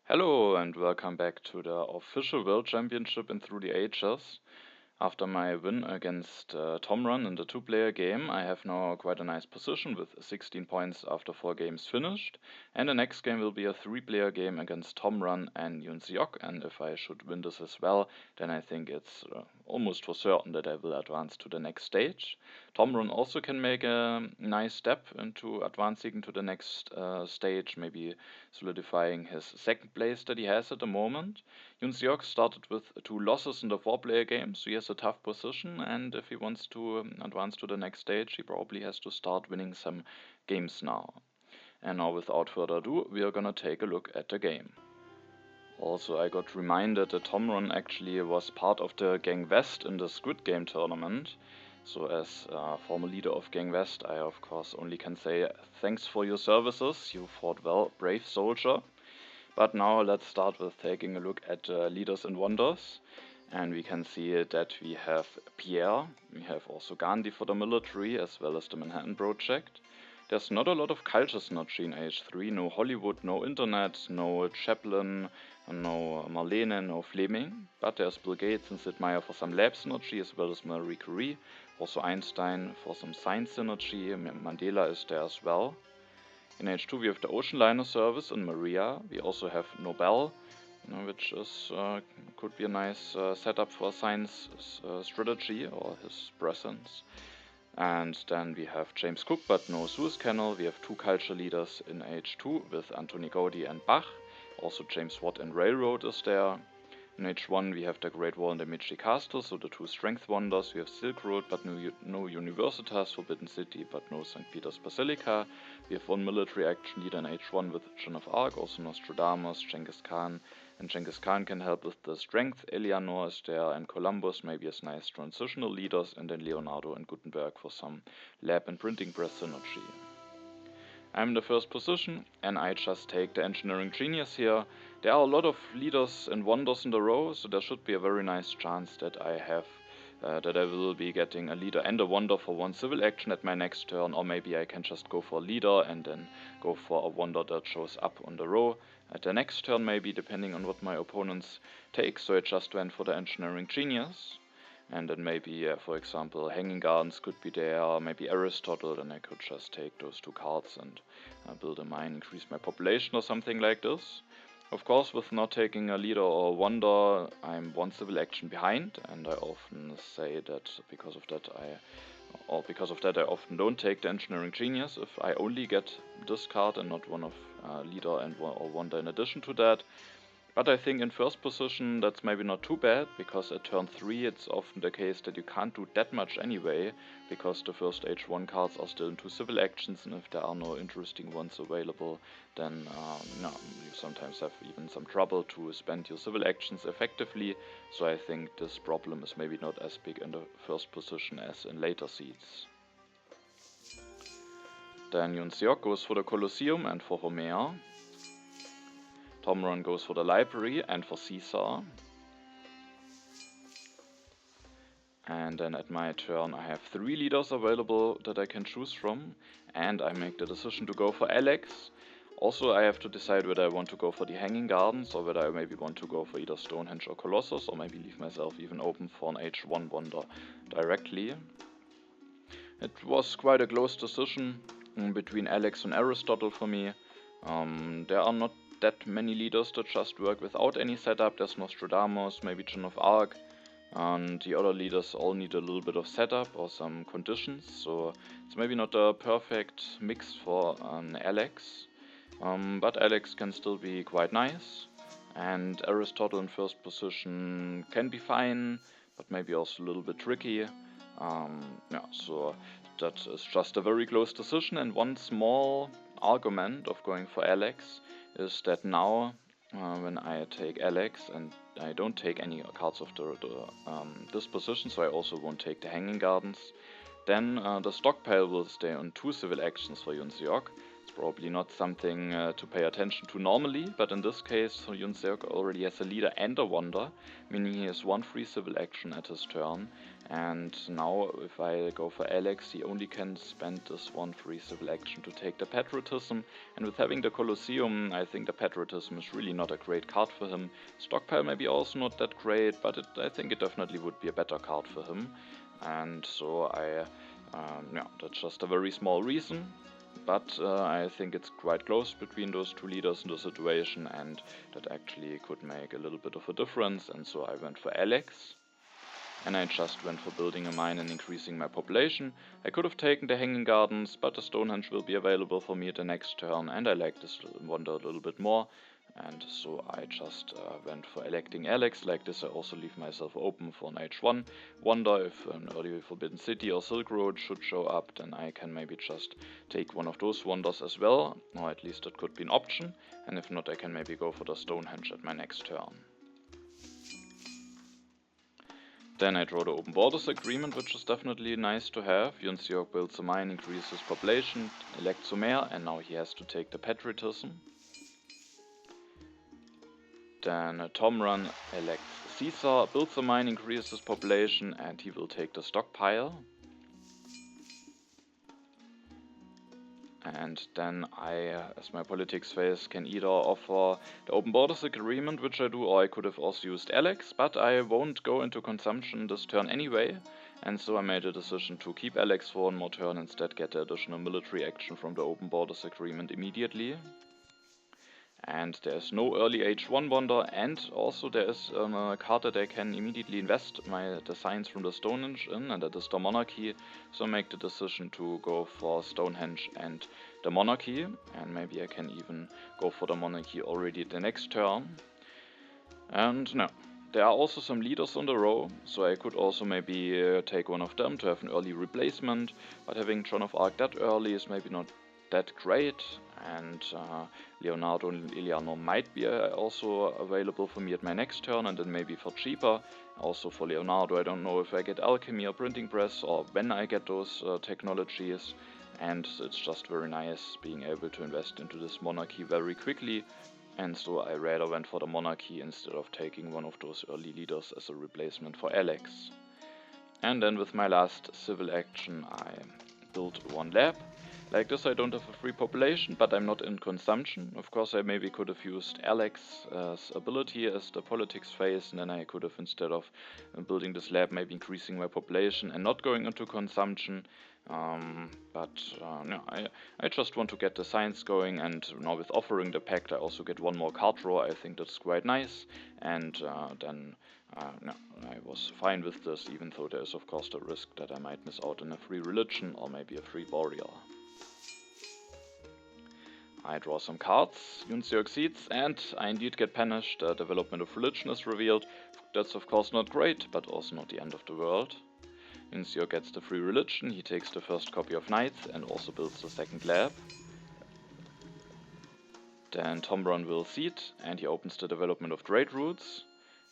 Hello and welcome back to the official World Championship in Through the Ages. After my win against ThomRun in the two-player game, I have now quite a nice position with 16 points after 4 games finished. And the next game will be a 3-player game against ThomRun and Yunseok. And if I should win this as well, then I think it's almost for certain that I will advance to the next stage. ThomRun also can make a nice step into advancing to the next stage, maybe solidifying his second place that he has at the moment. Yunseok started with 2 losses in the 4-player game, so he has a tough position, and if he wants to advance to the next stage, he probably has to start winning some games now. And now, without further ado, we are gonna take a look at the game. Also, I got reminded that ThomRun actually was part of the Gang West in the Squid Game tournament. So as former leader of Gang West, I of course only can say thanks for your services, you fought well, brave soldier. But now let's start with taking a look at leaders and wonders. And we can see that we have Pierre, we have also Gandhi for the military, as well as the Manhattan Project. There's not a lot of culture synergy in Age 3, no Hollywood, no internet, no Chaplin, no Marlene, no Fleming. But there's Bill Gates and Sid Meier for some lab synergy, as well as Marie Curie, also Einstein for some science synergy, Mandela is there as well. In H2 we have the Ocean Liner Service in Maria. We also have Nobel, which is could be a nice setup for science strategy or his presence. And then we have James Cook, but no Suez Canal. We have 2 culture leaders in H2 with Anthony Gaudi and Bach. Also James Watt and Railroad is there. In H1 we have the Great Wall and the Medici Castle, so the 2 strength wonders. We have Silk Road, but no Universitas, Forbidden City, but no St. Peter's Basilica. We have 1 military action leader in H1 with Joan of Arc, also Nostradamus, Genghis Khan. And Genghis Khan can help with the strength. Eleanor is there, and Columbus maybe as nice transitional leaders, and then Leonardo and Gutenberg for some lab and printing press synergy. I'm in the first position, and I just take the engineering genius here. There are a lot of leaders and wonders in the row, so there should be a very nice chance that I will be getting a leader and a wonder for 1 civil action at my next turn, or maybe I can just go for a leader and then go for a wonder that shows up on the row at the next turn, maybe depending on what my opponents take. So I just went for the engineering genius. And then maybe, for example, Hanging Gardens could be there, maybe Aristotle, then I could just take those 2 cards and build a mine, increase my population or something like this. Of course, with not taking a leader or a wonder, I'm 1 civil action behind, and I often say that because of that I often don't take the engineering genius if I only get this card and not one of leader and or wonder in addition to that. But I think in first position that's maybe not too bad, because at turn 3 it's often the case that you can't do that much anyway, because the first H1 cards are still in 2 civil actions, and if there are no interesting ones available, then you sometimes have even some trouble to spend your civil actions effectively. So I think this problem is maybe not as big in the first position as in later seeds. Then Yunseok goes for the Colosseum and for Homer. ThomRun goes for the library and for Caesar. And then at my turn I have 3 leaders available that I can choose from, and I make the decision to go for Alex. Also I have to decide whether I want to go for the Hanging Gardens or whether I maybe want to go for either Stonehenge or Colossus, or maybe leave myself even open for an H1 wonder directly. It was quite a close decision between Alex and Aristotle for me. There are not that many leaders that just work without any setup. There's Nostradamus, maybe Joan of Arc, and the other leaders all need a little bit of setup or some conditions, so it's maybe not a perfect mix for Alex, but Alex can still be quite nice, and Aristotle in first position can be fine, but maybe also a little bit tricky. So that is just a very close decision, and 1 small argument of going for Alex is that now when I take Alex and I don't take any cards of this position, so I also won't take the Hanging Gardens, then the stockpile will stay on 2 civil actions for Yunseok, It's probably not something to pay attention to normally, but in this case, Yunseok already has a leader and a wonder, meaning he has one free civil action at his turn. And now, if I go for Alex, he only can spend this one free civil action to take the patriotism. And with having the Colosseum, I think the patriotism is really not a great card for him. Stockpile maybe also not that great, but I think it definitely would be a better card for him. And so yeah, that's just a very small reason. But I think it's quite close between those two leaders in the situation, and that actually could make a little bit of a difference. And so I went for Alex. And I just went for building a mine and increasing my population. I could have taken the Hanging Gardens, but the Stonehenge will be available for me at the next turn, and I like this wonder a little bit more. And so I just went for electing Alex. Like this, I also leave myself open for an H1 wonder. If an early Forbidden City or Silk Road should show up, then I can maybe just take one of those wonders as well, or at least that could be an option. And if not, I can maybe go for the Stonehenge at my next turn. Then I draw the Open Borders Agreement, which is definitely nice to have. Yunseok builds a mine, increases his population, elects a mayor, and now he has to take the patriotism. Then ThomRun elects Caesar, builds a mine, increases his population, and he will take the stockpile. And then I, as my politics phase, can either offer the Open Borders Agreement, which I do, or I could have also used Alex, but I won't go into consumption this turn anyway, and so I made a decision to keep Alex for one more turn, instead get the additional military action from the Open Borders Agreement immediately. And there's no early H1 wonder, and also there is a card that I can immediately invest the signs from the Stonehenge in, and that is the Monarchy. So I make the decision to go for Stonehenge and the Monarchy, and maybe I can even go for the Monarchy already the next turn. And no, there are also some leaders on the row, so I could also maybe take one of them to have an early replacement, but having Joan of Arc that early is maybe not that great, and Leonardo and Eleanor might be also available for me at my next turn, and then maybe for cheaper. Also for Leonardo, I don't know if I get alchemy or printing press, or when I get those technologies, and it's just very nice being able to invest into this Monarchy very quickly, and so I rather went for the Monarchy instead of taking one of those early leaders as a replacement for Alex. And then with my last civil action I built one lab. Like this, I don't have a free population, but I'm not in consumption. Of course, I maybe could have used Alex's ability as the politics phase, and then I could have, instead of building this lab, maybe increasing my population and not going into consumption. No, I just want to get the science going, and now with offering the pact, I also get one more card draw. I think that's quite nice, and then no, I was fine with this, even though there is of course the risk that I might miss out on a free religion or maybe a free warrior. I draw some cards, Yunseok seeds, and I indeed get punished. The development of religion is revealed. That's of course not great, but also not the end of the world. Yunseok gets the free religion, he takes the first copy of Knights and also builds the second lab. Then ThomRun will seed, and he opens the development of trade routes.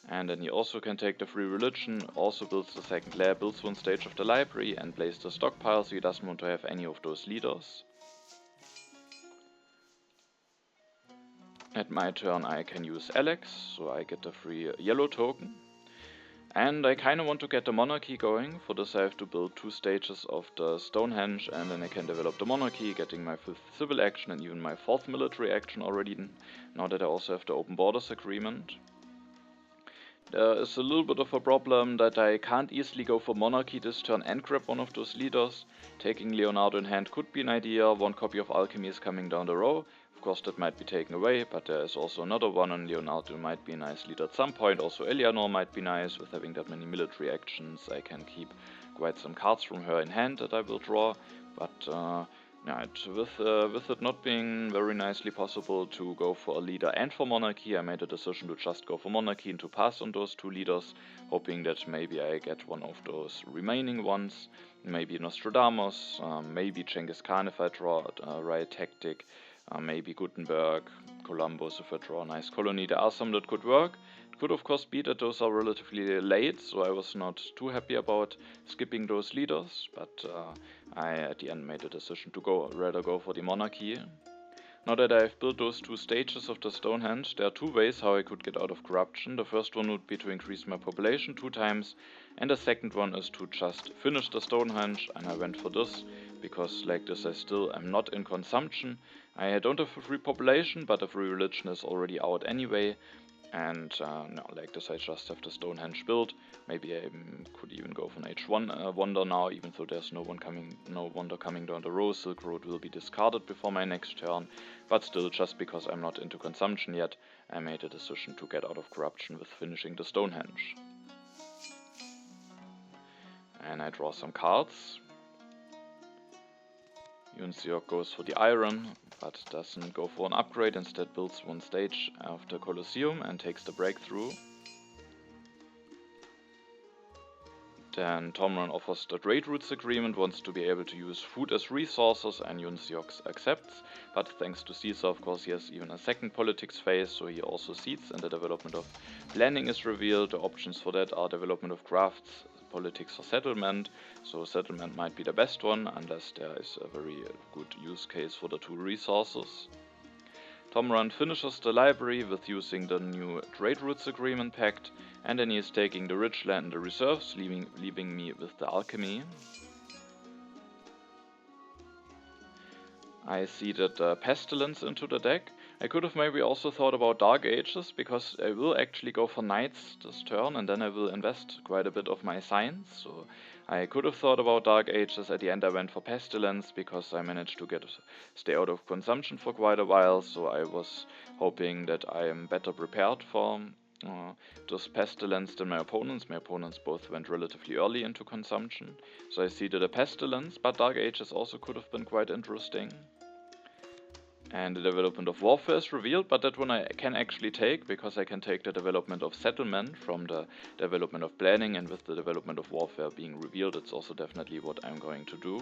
And then he also can take the free religion, also builds the second lab, builds one stage of the library, and plays the stockpile, so he doesn't want to have any of those leaders. At my turn I can use Alex, so I get the free yellow token. And I kinda want to get the Monarchy going. For this I have to build 2 stages of the Stonehenge, and then I can develop the Monarchy, getting my 5th civil action and even my 4th military action already, now that I also have the Open Borders Agreement. There is a little bit of a problem that I can't easily go for Monarchy this turn and grab one of those leaders. Taking Leonardo in hand could be an idea. One copy of Alchemy is coming down the row. Of course that might be taken away, but there is also another one, and Leonardo might be a nice leader at some point. Also Eleanor might be nice. With having that many military actions I can keep quite some cards from her in hand that I will draw, but yeah, with it not being very nicely possible to go for a leader and for Monarchy, I made a decision to just go for Monarchy and to pass on those 2 leaders, hoping that maybe I get one of those remaining ones, maybe Nostradamus, maybe Genghis Khan if I draw a right tactic, Maybe Gutenberg, Columbus, if I draw a nice colony. There are some that could work. It could of course be that those are relatively late, so I was not too happy about skipping those leaders, but I at the end made a decision to rather go for the Monarchy. Now that I've built those two stages of the Stonehenge, there are two ways how I could get out of corruption. The first one would be to increase my population 2 times, and the second one is to just finish the Stonehenge, and I went for this, because like this I still am not in consumption. I don't have a free population, but a free religion is already out anyway, and no, like this I just have the Stonehenge built. Maybe I could even go for an H1 wonder now, even though there's no wonder coming down the row. Silk Road will be discarded before my next turn, but still, just because I'm not into consumption yet, I made a decision to get out of corruption with finishing the Stonehenge. And I draw some cards. Yunseok goes for the iron, but doesn't go for an upgrade, instead builds one stage of the Colosseum and takes the breakthrough. Then ThomRun offers the Trade Routes Agreement, wants to be able to use food as resources, and Yunseok accepts. But thanks to Caesar, of course, he has even a second politics phase, so he also cedes, and the development of planning is revealed. The options for that are development of crafts, politics, or settlement. So settlement might be the best one, unless there is a very good use case for the two resources. ThomRun finishes the library with using the new Trade Routes Agreement pact, and then he is taking the rich land and the reserves, leaving me with the alchemy. I seeded Pestilence into the deck. I could have maybe also thought about Dark Ages, because I will actually go for Knights this turn, and then I will invest quite a bit of my science. So I could have thought about Dark Ages. At the end I went for Pestilence, because I managed to stay out of consumption for quite a while, so I was hoping that I am better prepared for this Pestilence than my opponents. My opponents both went relatively early into consumption, so I seeded a Pestilence, but Dark Ages also could have been quite interesting. And the development of warfare is revealed, but that one I can actually take, because I can take the development of settlement from the development of planning, and with the development of warfare being revealed, it's also definitely what I'm going to do.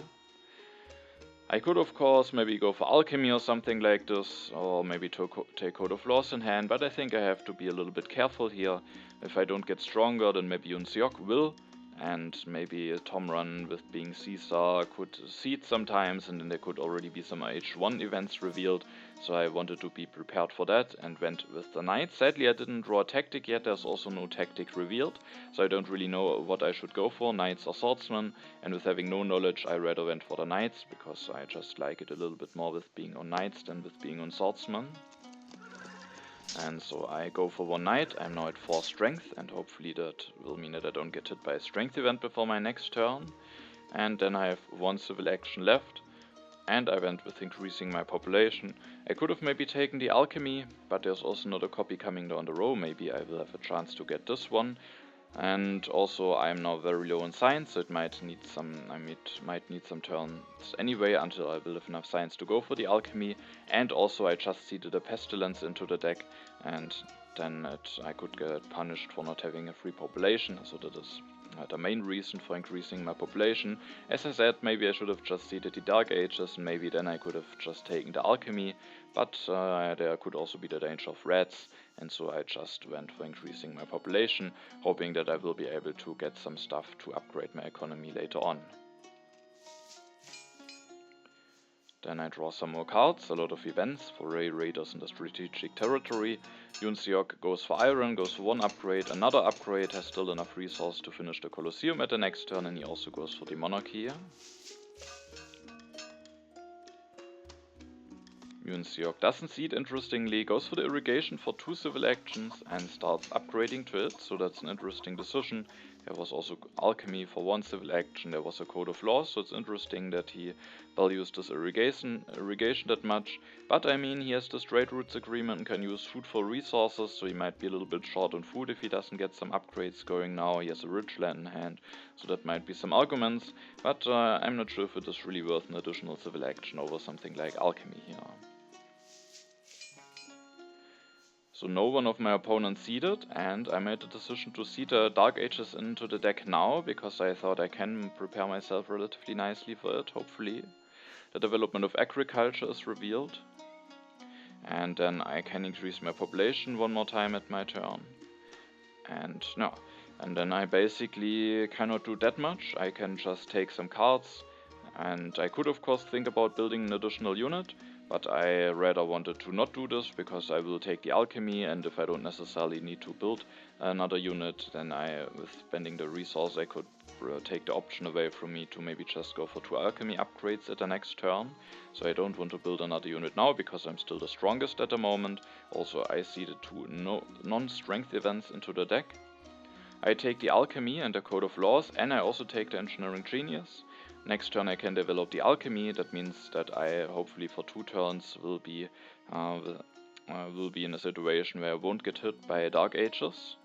I could of course maybe go for alchemy or something like this, or maybe take Code of Laws in hand, but I think I have to be a little bit careful here. If I don't get stronger, then maybe Yunseok will, and maybe ThomRun with being Caesar could seed sometimes, and then there could already be some H1 events revealed, so I wanted to be prepared for that and went with the Knight. Sadly I didn't draw a tactic yet, there's also no tactic revealed, so I don't really know what I should go for, Knights or Swordsmen, and with having no knowledge I rather went for the Knights, because I just like it a little bit more with being on Knights than with being on Swordsmen. And so I go for one Knight. I'm now at 4 strength, and hopefully that will mean that I don't get hit by a strength event before my next turn. And then I have 1 civil action left, and I went with increasing my population. I could have maybe taken the alchemy, but there's also not a copy coming down the row. Maybe I will have a chance to get this one. And also I'm now very low in science, so it might need some turns anyway until I will have enough science to go for the alchemy. And also I just seeded a pestilence into the deck, and then I could get punished for not having a free population, so that is the main reason for increasing my population. As I said, maybe I should have just seeded the Dark Ages, and maybe then I could have just taken the alchemy, but there could also be the danger of rats, and so I just went for increasing my population, hoping that I will be able to get some stuff to upgrade my economy later on. Then I draw some more cards, a lot of events for raiders in the strategic territory. Yunseok goes for iron, goes for 1 upgrade, another upgrade, has still enough resource to finish the Colosseum at the next turn, and he also goes for the Monarchy. Yunseok doesn't seed, interestingly, goes for the irrigation for 2 civil actions and starts upgrading to it, so that's an interesting decision. There was also alchemy for 1 civil action, there was a Code of Laws, so it's interesting that he values this irrigation that much. But I mean, he has this Trade Routes Agreement and can use food for resources, so he might be a little bit short on food if he doesn't get some upgrades going now. He has a rich land in hand, so that might be some arguments, but I'm not sure if it is really worth an additional civil action over something like alchemy here. So no one of my opponents seeded, and I made the decision to seed the Dark Ages into the deck now, because I thought I can prepare myself relatively nicely for it, hopefully. The development of agriculture is revealed. and then I can increase my population one more time at my turn. And no, and then I basically cannot do that much. I can just take some cards, and I could of course think about building an additional unit, but I rather wanted to not do this because I will take the alchemy, and if I don't necessarily need to build another unit, then with spending the resource I could take the option away from me to maybe just go for 2 alchemy upgrades at the next turn. So I don't want to build another unit now because I'm still the strongest at the moment. Also I seeded 2 non-strength events into the deck. I take the alchemy and the code of laws, and I also take the engineering genius. Next turn I can develop the alchemy. That means that I hopefully for 2 turns will be in a situation where I won't get hit by dark ages.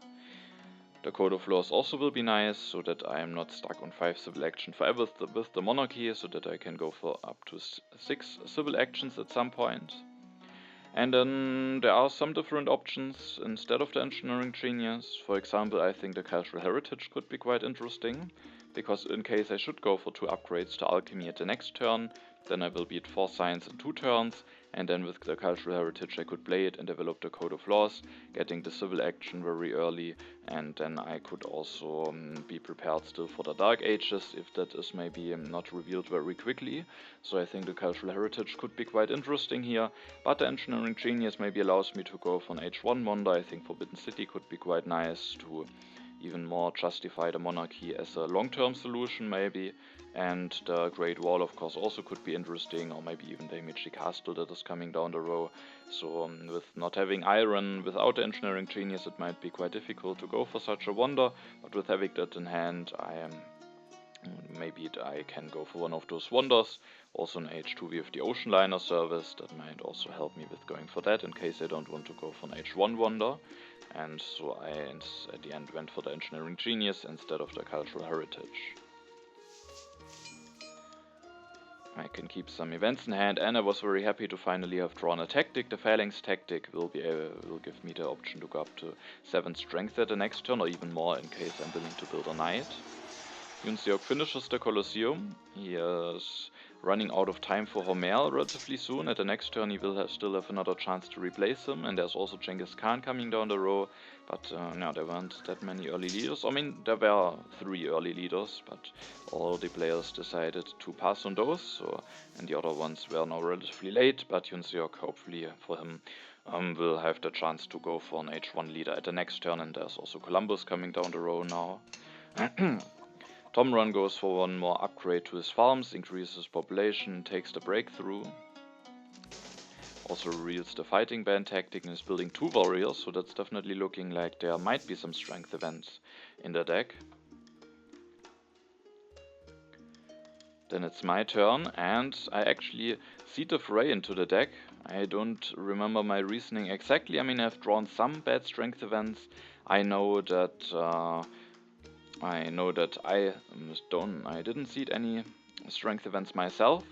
The code of laws also will be nice, so that I am not stuck on 5 civil action forever with the monarchy, so that I can go for up to 6 civil actions at some point. And then there are some different options instead of the engineering genius. For example, I think the cultural heritage could be quite interesting, because in case I should go for 2 upgrades to alchemy at the next turn, then I will be at 4 science in 2 turns, and then with the cultural heritage I could play it and develop the code of laws, getting the civil action very early, and then I could also be prepared still for the dark ages if that is maybe not revealed very quickly. So I think the cultural heritage could be quite interesting here, but the engineering genius maybe allows me to go for an H1 wonder. I think Forbidden City could be quite nice to even more justify the monarchy as a long-term solution maybe, and the Great Wall of course also could be interesting, or maybe even the Daimechi Castle that is coming down the row. So with not having iron without the engineering genius it might be quite difficult to go for such a wonder, but with having that in hand maybe I can go for one of those wonders. Also in H2 we have the Ocean Liner service, that might also help me with going for that in case I don't want to go for an H1 wonder. And so I at the end went for the engineering genius instead of the cultural heritage. I can keep some events in hand, and I was very happy to finally have drawn a tactic. The Phalanx tactic will give me the option to go up to 7 strength at the next turn, or even more in case I'm willing to build a knight. Yunseok finishes the Colosseum. He is running out of time for Homer relatively soon. At the next turn he will still have another chance to replace him, and there's also Genghis Khan coming down the row, but no, there weren't that many early leaders. I mean, there were 3 early leaders, but all the players decided to pass on those, and the other ones were now relatively late, but Yunseok, hopefully for him, will have the chance to go for an H1 leader at the next turn, and there's also Columbus coming down the row now. ThomRun goes for one more upgrade to his farms, increases population, takes the breakthrough. Also reveals the fighting band tactic and is building 2 warriors, so that's definitely looking like there might be some strength events in the deck. Then it's my turn, and I actually seed the fray into the deck. I don't remember my reasoning exactly. I mean, I've drawn some bad strength events. I know that I didn't seed any strength events myself.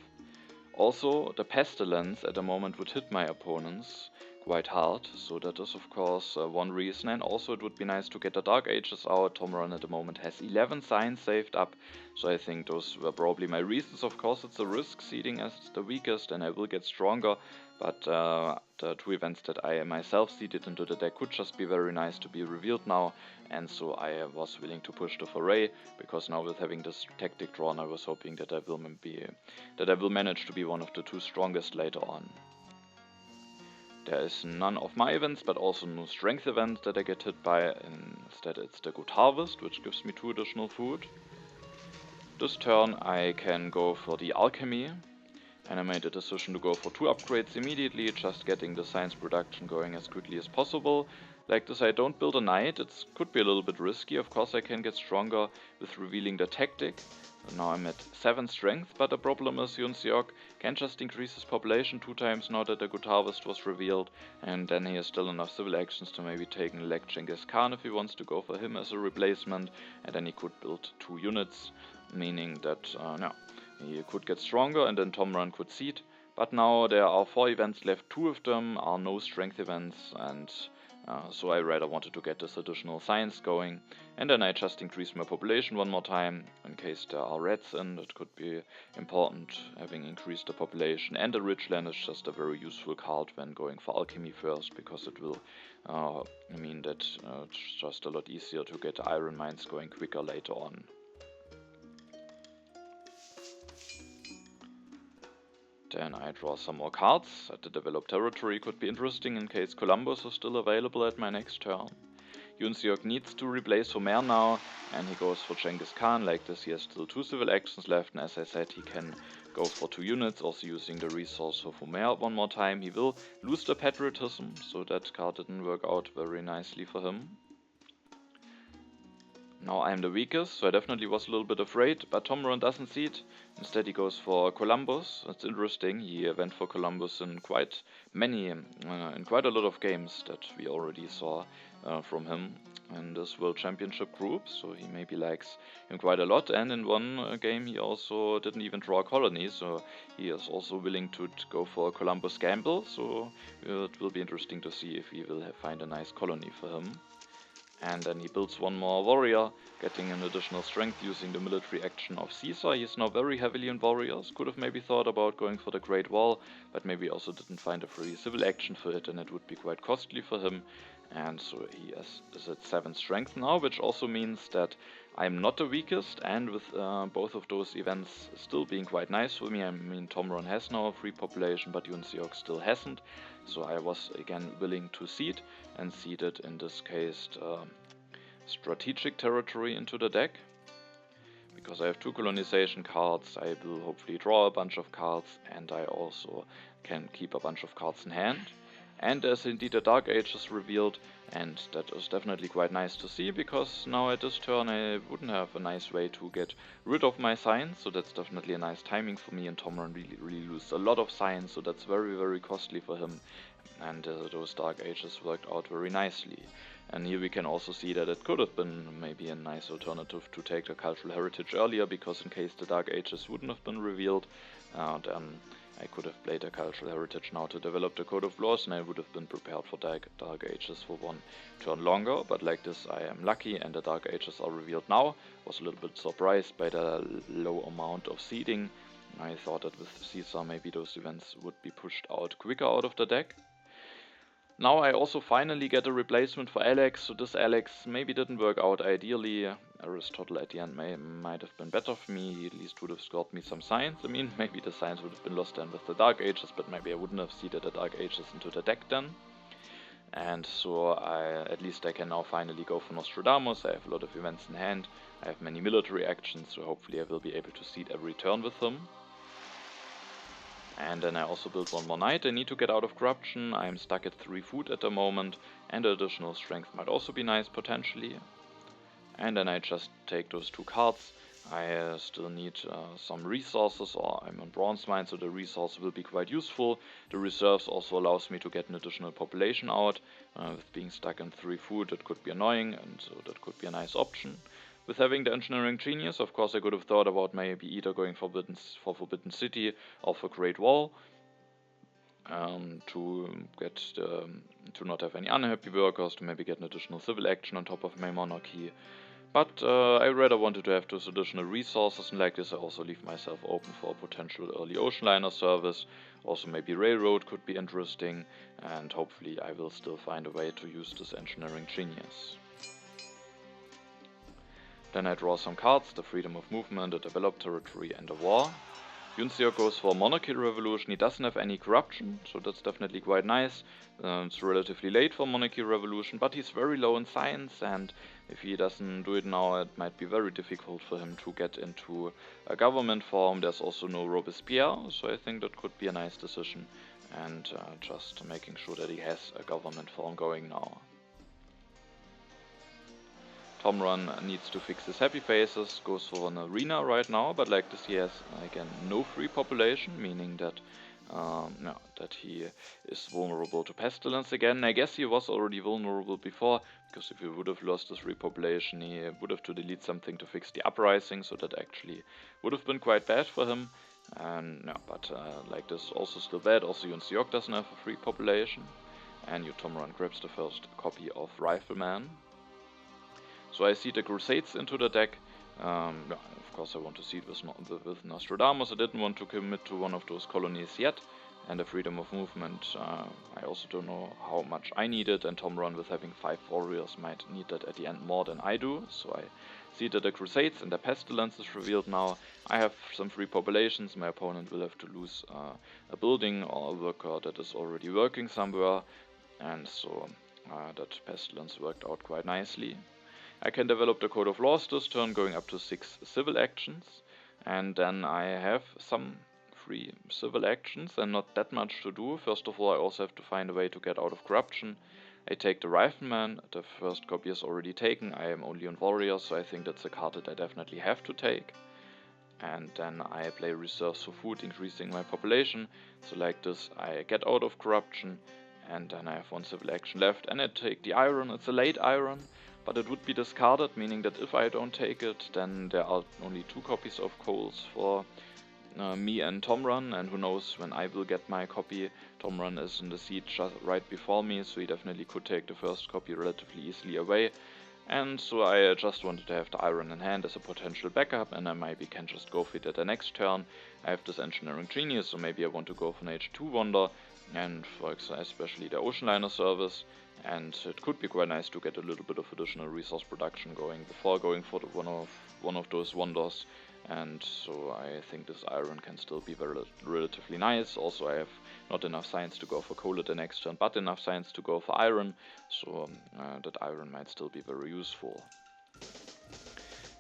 Also, the Pestilence at the moment would hit my opponents quite hard, so that is of course one reason, and also it would be nice to get the Dark Ages out. ThomRun at the moment has 11 signs saved up, so I think those were probably my reasons. Of course it's a risk seeding as the weakest, and I will get stronger, but the 2 events that I myself seeded into the deck could just be very nice to be revealed now, and so I was willing to push the foray, because now with having this tactic drawn I was hoping that I will manage to be one of the 2 strongest later on. There is none of my events, but also no strength event that I get hit by. Instead it's the Good Harvest, which gives me 2 additional food. This turn I can go for the alchemy, and I made a decision to go for 2 upgrades immediately, just getting the science production going as quickly as possible. Like this I don't build a knight, it could be a little bit risky. Of course I can get stronger with revealing the tactic. Now I'm at 7 strength, but the problem is Yunseok can just increase his population 2 times now that the Good Harvest was revealed, and then he has still enough civil actions to maybe take and elect Genghis Khan if he wants to go for him as a replacement, and then he could build 2 units, meaning that he could get stronger, and then ThomRun could seed, But now there are 4 events left, 2 of them are no strength events, and so I rather wanted to get this additional science going. And then I just increased my population one more time, in case there are rats in. It could be important, having increased the population. And the Ridgeland is just a very useful card when going for alchemy first, because it will mean that it's just a lot easier to get iron mines going quicker later on. Then I draw some more cards. At the developed territory could be interesting in case Columbus is still available at my next turn. Yunseok needs to replace Homer now, and he goes for Genghis Khan. Like this, he has still 2 civil actions left, and as I said, he can go for 2 units, also using the resource of Homer one more time. He will lose the patriotism, so that card didn't work out very nicely for him. Now I'm the weakest, so I definitely was a little bit afraid, but ThomRun doesn't see it. Instead he goes for Columbus. That's interesting. He went for Columbus in quite a lot of games that we already saw from him in this World Championship group, so he maybe likes him quite a lot. And in one game he also didn't even draw a colony, so he is also willing to go for a Columbus gamble, so it will be interesting to see if he will find a nice colony for him. And then he builds one more warrior, getting an additional strength using the military action of Caesar. He is now very heavily in warriors. Could have maybe thought about going for the Great Wall, but maybe also didn't find a free civil action for it, and it would be quite costly for him. And so he is at 7 strength now, which also means that I'm not the weakest, and with both of those events still being quite nice for me. I mean, ThomRun has now a free population, but Yunseok still hasn't. So I was again willing to seed, and seeded in this case strategic territory into the deck. Because I have 2 colonization cards, I will hopefully draw a bunch of cards, and I also can keep a bunch of cards in hand. And there's indeed a Dark Ages revealed, and that is definitely quite nice to see, because now at this turn I wouldn't have a nice way to get rid of my science, so that's definitely a nice timing for me, and ThomRun really loses a lot of science, so that's very costly for him, and those Dark Ages worked out very nicely. And here we can also see that it could have been maybe a nice alternative to take the Cultural Heritage earlier, because in case the Dark Ages wouldn't have been revealed, then I could have played a Cultural Heritage now to develop the Code of Laws, and I would have been prepared for Dark Ages for 1 turn longer. But like this, I am lucky, and the Dark Ages are revealed now. Was a little bit surprised by the low amount of seeding. I thought that with Caesar maybe those events would be pushed out quicker out of the deck. Now I also finally get a replacement for Alex, so this Alex maybe didn't work out ideally. Aristotle at the end might have been better for me. He at least would have scored me some science. I mean, maybe the science would have been lost then with the Dark Ages, but maybe I wouldn't have seeded the Dark Ages into the deck then. And so at least I can now finally go for Nostradamus. I have a lot of events in hand. I have many military actions, so hopefully I will be able to seed every turn with him. And then I also build 1 more knight. I need to get out of corruption. I'm stuck at 3 food at the moment, and additional strength might also be nice potentially. And then I just take those 2 cards. I still need some resources, or I'm on bronze mine, so the resource will be quite useful. The reserves also allows me to get an additional population out. With being stuck in 3 food, it could be annoying, and so that could be a nice option. With having the Engineering Genius, of course I could have thought about maybe either going for Forbidden City or for Great Wall, to not have any unhappy workers, to maybe get an additional civil action on top of my monarchy. But I rather wanted to have those additional resources, and like this I also leave myself open for a potential early ocean liner service. Also maybe railroad could be interesting, and hopefully I will still find a way to use this Engineering Genius. Then I draw some cards, the Freedom of Movement, the Developed Territory, and a War. Yunseok goes for Monarchy Revolution. He doesn't have any corruption, so that's definitely quite nice. It's relatively late for Monarchy Revolution, but he's very low in science, and if he doesn't do it now, it might be very difficult for him to get into a government form. There's also no Robespierre, so I think that could be a nice decision, and just making sure that he has a government form going now. ThomRun needs to fix his happy faces, goes for an arena right now, but like this he has again no free population, meaning that that he is vulnerable to pestilence again. I guess he was already vulnerable before, because if he would have lost his free population, he would have to delete something to fix the uprising, so that actually would have been quite bad for him. And yeah, but like this is also still bad. Also Yunseok doesn't have a free population, and ThomRun grabs the first copy of Rifleman. So I seed the Crusades into the deck. Yeah, of course I want to seed with Nostradamus. I didn't want to commit to one of those colonies yet, and the freedom of movement. I also don't know how much I need it, and ThomRun with having 5 warriors might need that at the end more than I do. So I seeded the Crusades, and the Pestilence is revealed now. I have some free populations. My opponent will have to lose a building or a worker that is already working somewhere, and so that Pestilence worked out quite nicely. I can develop the Code of Laws this turn, going up to 6 civil actions, and then I have some free civil actions and not that much to do. First of all, I also have to find a way to get out of corruption. I take the Rifleman, the first copy is already taken. I am only on Warrior, so I think that's a card that I definitely have to take. And then I play Reserves for Food, increasing my population. So like this, I get out of corruption, and then I have 1 civil action left, and I take the Iron. It's a late Iron, but it would be discarded, meaning that if I don't take it, then there are only 2 copies of coals for me and ThomRun, and who knows when I will get my copy. ThomRun is in the seat just right before me, so he definitely could take the first copy relatively easily away. And so I just wanted to have the Iron in hand as a potential backup, and I maybe can just go for it at the next turn. I have this Engineering Genius, so maybe I want to go for an H2 Wonder, and for especially the Ocean Liner service. And it could be quite nice to get a little bit of additional resource production going before going for one of those wonders. And so I think this Iron can still be relatively nice. Also I have not enough science to go for coal at the next turn, but enough science to go for Iron, so that Iron might still be very useful.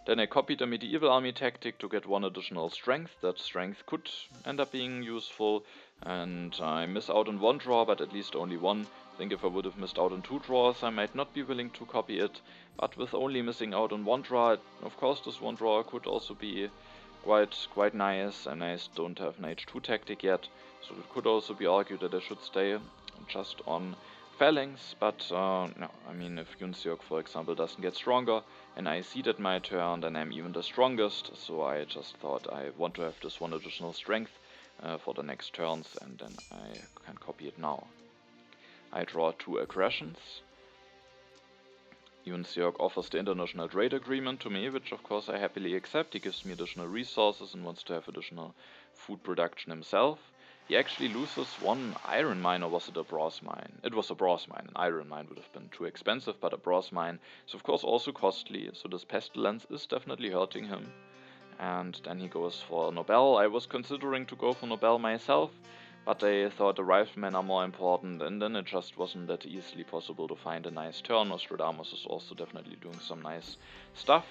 Then I copied the Medieval Army tactic to get 1 additional strength. That strength could end up being useful, and I miss out on 1 draw, but at least only 1. I think if I would have missed out on 2 draws, I might not be willing to copy it, but with only missing out on 1 draw, of course this 1 draw could also be quite nice, and I don't have an H2 tactic yet, so it could also be argued that I should stay just on Phalanx, but no, I mean if Yunseok for example doesn't get stronger and I seeded my turn, then I'm even the strongest, so I just thought I want to have this 1 additional strength for the next turns, and then I can copy it now. I draw 2 aggressions. Yunseok offers the International Trade Agreement to me, which of course I happily accept. He gives me additional resources and wants to have additional food production himself. He actually loses 1 iron mine, or was it a bronze mine? It was a bronze mine. An iron mine would have been too expensive, but a bronze mine is of course also costly, so this Pestilence is definitely hurting him. And then he goes for Nobel. I was considering to go for Nobel myself, but I thought the Riflemen are more important, and then it just wasn't that easily possible to find a nice turn. Nostradamus is also definitely doing some nice stuff.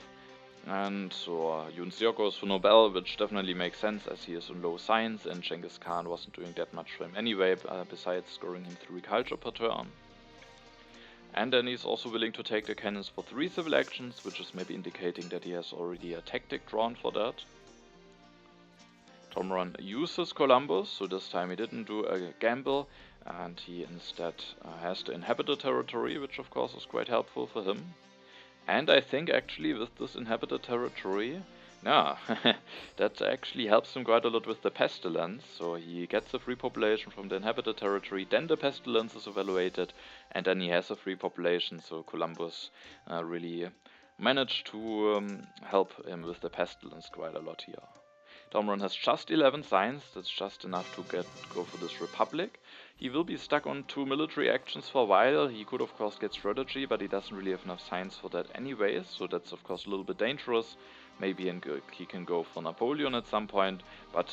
And so Yunseok goes for Nobel, which definitely makes sense as he is in low science, and Genghis Khan wasn't doing that much for him anyway, besides scoring him 3 culture per turn. And then he's also willing to take the cannons for 3 civil actions, which is maybe indicating that he has already a tactic drawn for that. ThomRun uses Columbus, so this time he didn't do a gamble, and he instead has the inhabited territory, which of course is quite helpful for him. And I think actually with this inhabited territory, yeah, that actually helps him quite a lot with the Pestilence. So he gets a free population from the inhabited territory, then the Pestilence is evaluated, and then he has a free population, so Columbus really managed to help him with the Pestilence quite a lot here. ThomRun has just 11 science, that's just enough to go for this Republic. He will be stuck on 2 military actions for a while. He could of course get strategy, but he doesn't really have enough science for that anyways, so that's of course a little bit dangerous. Maybe he can go for Napoleon at some point, but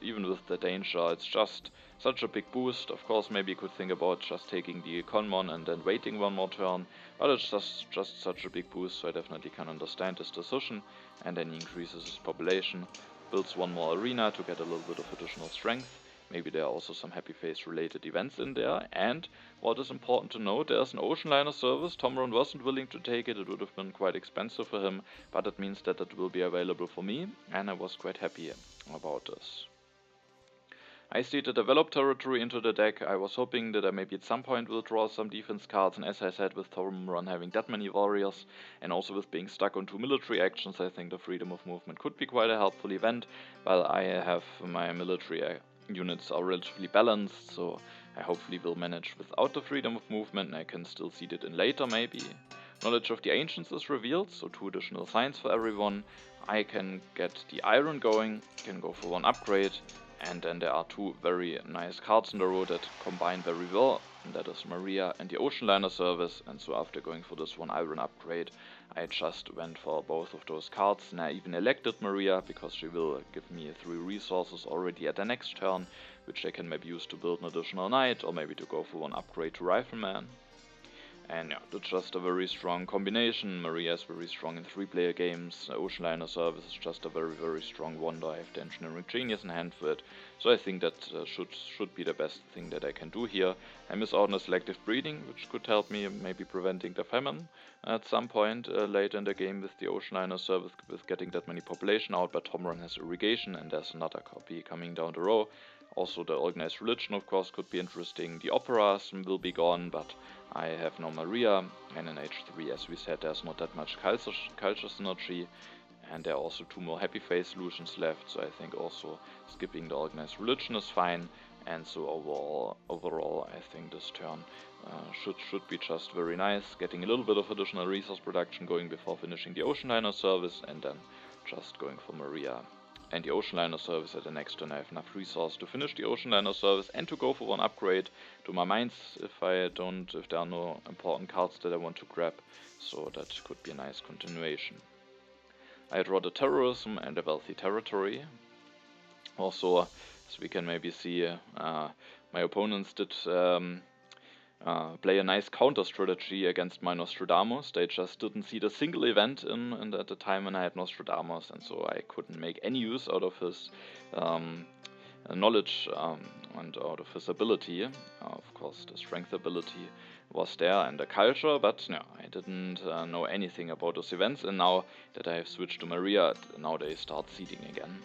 even with the danger, it's just such a big boost. Of course, maybe he could think about just taking the Conmon and then waiting 1 more turn, but it's just such a big boost, so I definitely can understand his decision. And then he increases his population, builds 1 more arena to get a little bit of additional strength. Maybe there are also some Happy Face related events in there, and what is important to note, there's an Ocean Liner service. ThomRun wasn't willing to take it, it would have been quite expensive for him, but it means that it will be available for me, and I was quite happy about this. I see the developed territory into the deck. I was hoping that I maybe at some point will draw some defense cards, and as I said, with ThomRun having that many warriors, and also with being stuck on 2 military actions, I think the freedom of movement could be quite a helpful event, while I have my military units are relatively balanced, so I hopefully will manage without the freedom of movement, and I can still seed it in later maybe. Knowledge of the Ancients is revealed, so 2 additional signs for everyone. I can get the iron going, can go for 1 upgrade, and then there are 2 very nice cards in the row that combine very well, and that is Maria and the Ocean Liner Service, and so after going for this 1 iron upgrade, I just went for both of those cards, and I even elected Maria, because she will give me 3 resources already at the next turn, which I can maybe use to build an additional knight, or maybe to go for 1 upgrade to Rifleman. And yeah, that's just a very strong combination. Maria is very strong in 3-player games. Ocean Liner Service is just a very strong wonder. I have the Engineering Genius in hand for it, so I think that should be the best thing that I can do here. I miss out on a selective breeding, which could help me maybe preventing the famine at some point later in the game with the Ocean Liner Service, with getting that many population out, but ThomRun has irrigation and there's another copy coming down the row. Also the Organized Religion of course could be interesting. The operas will be gone, but I have no Maria, and in H3 as we said there's not that much culture synergy, and there are also 2 more Happy Face solutions left, so I think also skipping the Organized Religion is fine, and so overall I think this turn should be just very nice, getting a little bit of additional resource production going before finishing the Ocean Liner Service, and then just going for Maria and the Ocean Liner Service at the next turn. I have enough resource to finish the Ocean Liner Service and to go for 1 upgrade to my mines if there are no important cards that I want to grab, so that could be a nice continuation. I draw the Terrorism and a Wealthy Territory. Also, as we can maybe see, my opponents did play a nice counter strategy against my Nostradamus. They just didn't see the single event at the time when I had Nostradamus, and so I couldn't make any use out of his knowledge and out of his ability. Of course, the strength ability was there and the culture, but no, I didn't know anything about those events, and now that I have switched to Maria, now they start seeding again.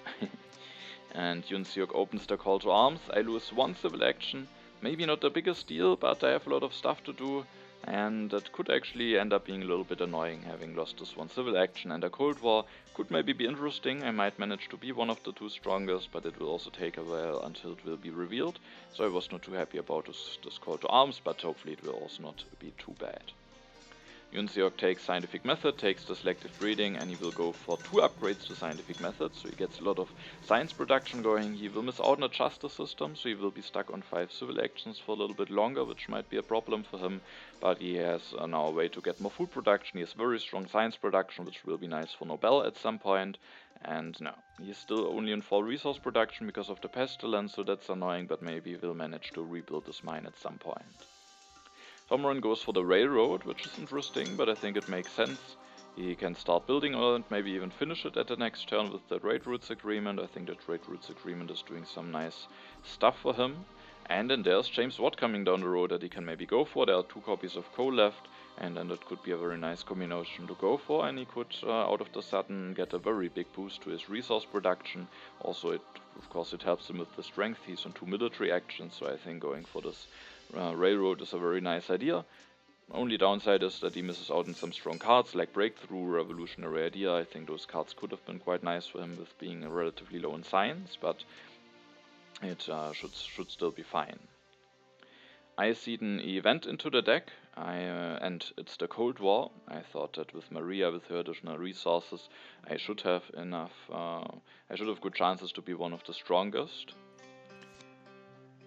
And Yunseok opens the call to arms. I lose 1 civil action. Maybe not the biggest deal, but I have a lot of stuff to do, and that could actually end up being a little bit annoying, having lost this 1 civil action. And a Cold War could maybe be interesting. I might manage to be one of the 2 strongest, but it will also take a while until it will be revealed. So I was not too happy about this call to arms, but hopefully it will also not be too bad. Yunseok takes Scientific Method, takes the Selective Breeding, and he will go for 2 upgrades to Scientific Method, so he gets a lot of science production going. He will miss out on a Justice system, so he will be stuck on 5 civil actions for a little bit longer, which might be a problem for him, but he has now a way to get more food production. He has very strong science production, which will be nice for Nobel at some point. And no, he's still only in 4 resource production because of the pestilence, so that's annoying, but maybe he'll manage to rebuild this mine at some point. ThomRun goes for the railroad, which is interesting, but I think it makes sense. He can start building on it, maybe even finish it at the next turn with the Trade Routes Agreement. I think the Trade Routes Agreement is doing some nice stuff for him. And then there's James Watt coming down the road that he can maybe go for. There are 2 copies of coal left, and then that could be a very nice combination to go for, and he could out of the sudden get a very big boost to his resource production. Also, of course it helps him with the strength. He's on 2 military actions, so I think going for this railroad is a very nice idea. Only downside is that he misses out on some strong cards like Breakthrough, Revolutionary Idea. I think those cards could have been quite nice for him with being relatively low in science, but it should still be fine. I seed an event into the deck, and it's the Cold War. I thought that with Maria, with her additional resources, I should have good chances to be one of the strongest.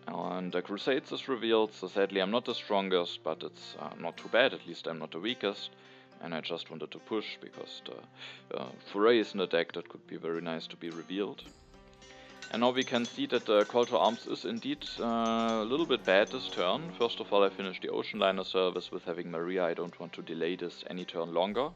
And the Crusades is revealed, so sadly I'm not the strongest, but it's not too bad, at least I'm not the weakest. And I just wanted to push, because the Foray is in the deck, that could be very nice to be revealed. And now we can see that the call to arms is indeed a little bit bad this turn. First of all, I finished the Ocean Liner Service with having Maria. I don't want to delay this any turn longer.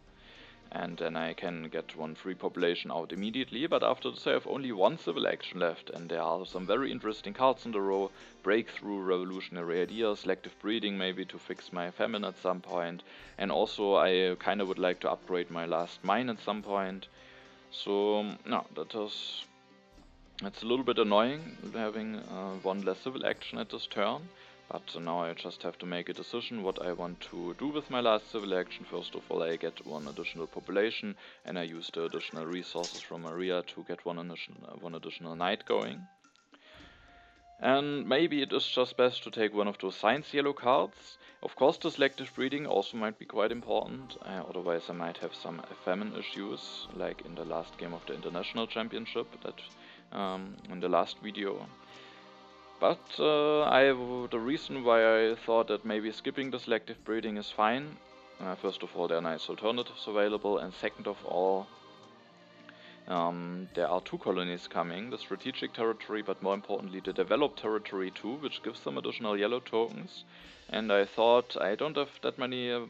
And then I can get 1 free population out immediately, but after this I have only 1 civil action left, and there are some very interesting cards in the row. Breakthrough, Revolutionary Idea, Selective Breeding maybe to fix my famine at some point, and also I kinda would like to upgrade my last mine at some point. So, no, that is It's a little bit annoying having one less civil action at this turn, but now I just have to make a decision what I want to do with my last civil action. First of all, I get one additional population, and I use the additional resources from Maria to get one additional knight going. And maybe it is just best to take one of those science yellow cards. Of course, the selective breeding also might be quite important, otherwise I might have some famine issues, like in the last game of the International Championship, that in the last video. But the reason why I thought that maybe skipping the selective breeding is fine, first of all there are nice alternatives available, and second of all, there are 2 colonies coming, the strategic territory, but more importantly the developed territory too, which gives them additional yellow tokens. And I thought I don't have that many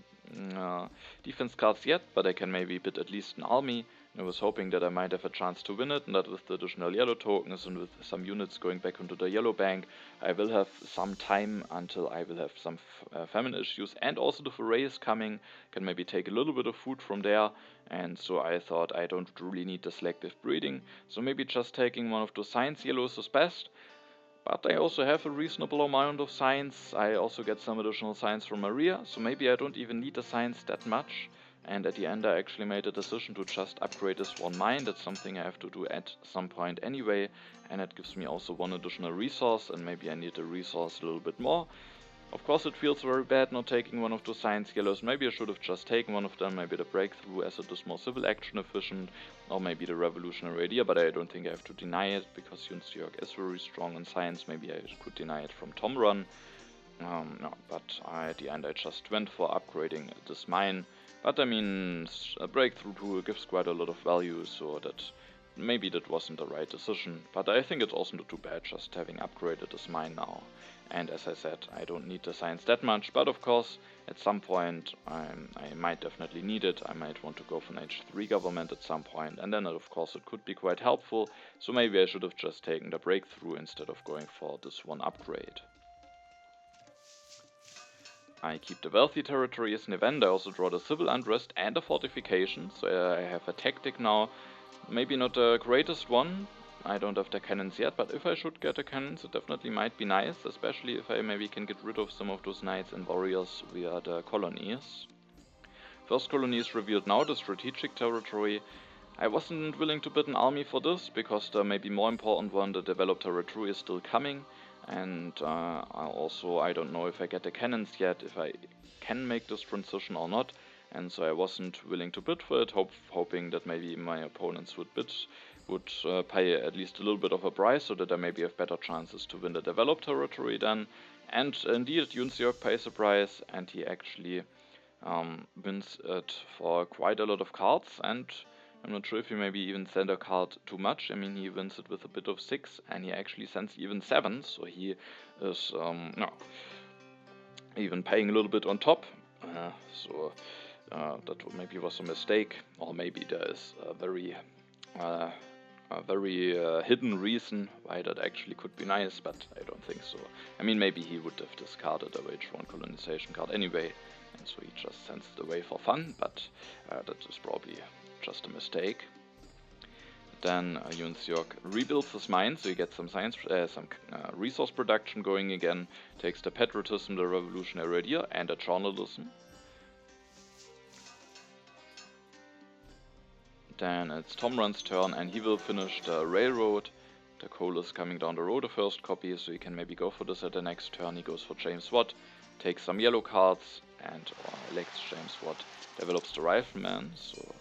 defense cards yet, but I can maybe bid at least an army. And I was hoping that I might have a chance to win it, and that with the additional yellow tokens and with some units going back into the yellow bank, I will have some time until I will have some famine issues, and also the foray is coming, can maybe take a little bit of food from there. And so I thought I don't really need the selective breeding, so maybe just taking one of those science yellows is best. But I also have a reasonable amount of science. I also get some additional science from Maria, so maybe I don't even need the science that much. And at the end I actually made a decision to just upgrade this one mine. That's something I have to do at some point anyway, and it gives me also one additional resource, and maybe I need a resource a little bit more. Of course it feels very bad not taking one of those science yellows. Maybe I should have just taken one of them, maybe the breakthrough, as it is more civil action efficient, or maybe the revolutionary idea, but I don't think I have to deny it, because Yunseok is very strong in science. Maybe I could deny it from ThomRun. No, but at the end I just went for upgrading this mine. But I mean, a breakthrough tool gives quite a lot of value, so that maybe that wasn't the right decision. But I think it's also not too bad just having upgraded this mine now. And as I said, I don't need the science that much, but of course, at some point I might definitely need it. I might want to go for an H3 government at some point, and then of course it could be quite helpful. So maybe I should have just taken the breakthrough instead of going for this one upgrade. I keep the wealthy territory as an event. I also draw the civil unrest and a fortification, so I have a tactic now. Maybe not the greatest one. I don't have the cannons yet, but if I should get the cannons, it definitely might be nice, especially if I maybe can get rid of some of those knights and warriors via the colonies. First colony is revealed now, the strategic territory. I wasn't willing to bid an army for this, because the maybe more important one, the developed territory, is still coming. And also I don't know if I get the cannons yet, if I can make this transition or not. And so I wasn't willing to bid for it, hoping that maybe my opponents would pay at least a little bit of a price, so that I maybe have better chances to win the developed territory then. And indeed, Yunseok pays a price, and he actually wins it for quite a lot of cards, and I'm not sure if he maybe even sent a card too much. I mean, he wins it with a bit of 6, and he actually sends even 7, so he is even paying a little bit on top. That maybe was a mistake, or maybe there is a very hidden reason why that actually could be nice, but I don't think so. I mean, maybe he would have discarded a Wage 1 colonization card anyway, and so he just sends it away for fun, but that is probably just a mistake. Then Yunseok rebuilds his mine, so he gets some resource production going again, takes the patriotism, the revolutionary idea, and the journalism. Then it's ThomRun's turn, and he will finish the railroad. The coal is coming down the road, the first copy, so he can maybe go for this at the next turn. He goes for James Watt, takes some yellow cards, and elects James Watt, develops the rifleman. So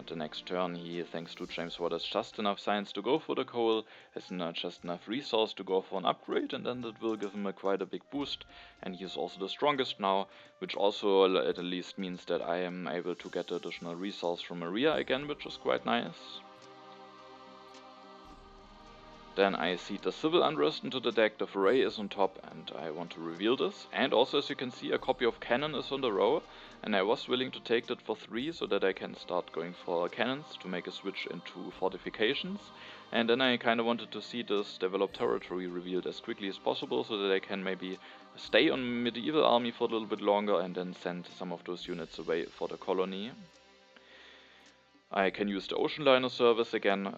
the next turn, he, thanks to James Watt, has just enough science to go for the coal, has just enough resource to go for an upgrade, and then that will give him quite a big boost. And he is also the strongest now, which also at least means that I am able to get additional resource from Maria again, which is quite nice. Then I seed the civil unrest into the deck, the foray is on top, and I want to reveal this. And also, as you can see, a copy of cannon is on the row, and I was willing to take that for 3, so that I can start going for cannons to make a switch into fortifications. And then I kind of wanted to see this developed territory revealed as quickly as possible, so that I can maybe stay on medieval army for a little bit longer and then send some of those units away for the colony. I can use the ocean liner service again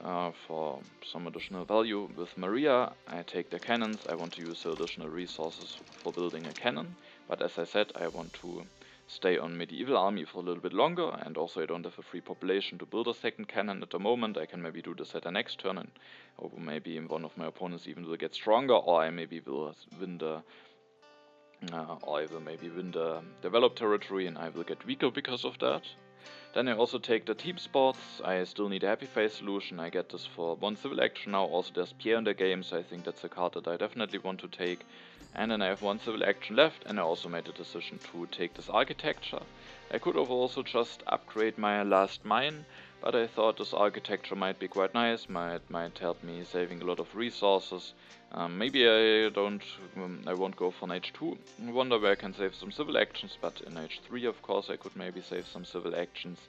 for some additional value. With Maria, I take the cannons. I want to use the additional resources for building a cannon. But as I said, I want to stay on medieval army for a little bit longer, and also I don't have a free population to build a second cannon at the moment. I can maybe do this at the next turn, and or maybe one of my opponents even will get stronger, or I maybe will win the developed territory and I will get weaker because of that. Then I also take the team sports. I still need a happy face solution. I get this for 1 civil action now. Also there's Pierre in the game, so I think that's a card that I definitely want to take. And then I have 1 civil action left, and I also made the decision to take this architecture. I could have also just upgrade my last mine, but I thought this architecture might be quite nice, might help me saving a lot of resources. Maybe I won't go for an H2. I wonder where I can save some civil actions, but in H3 of course I could maybe save some civil actions.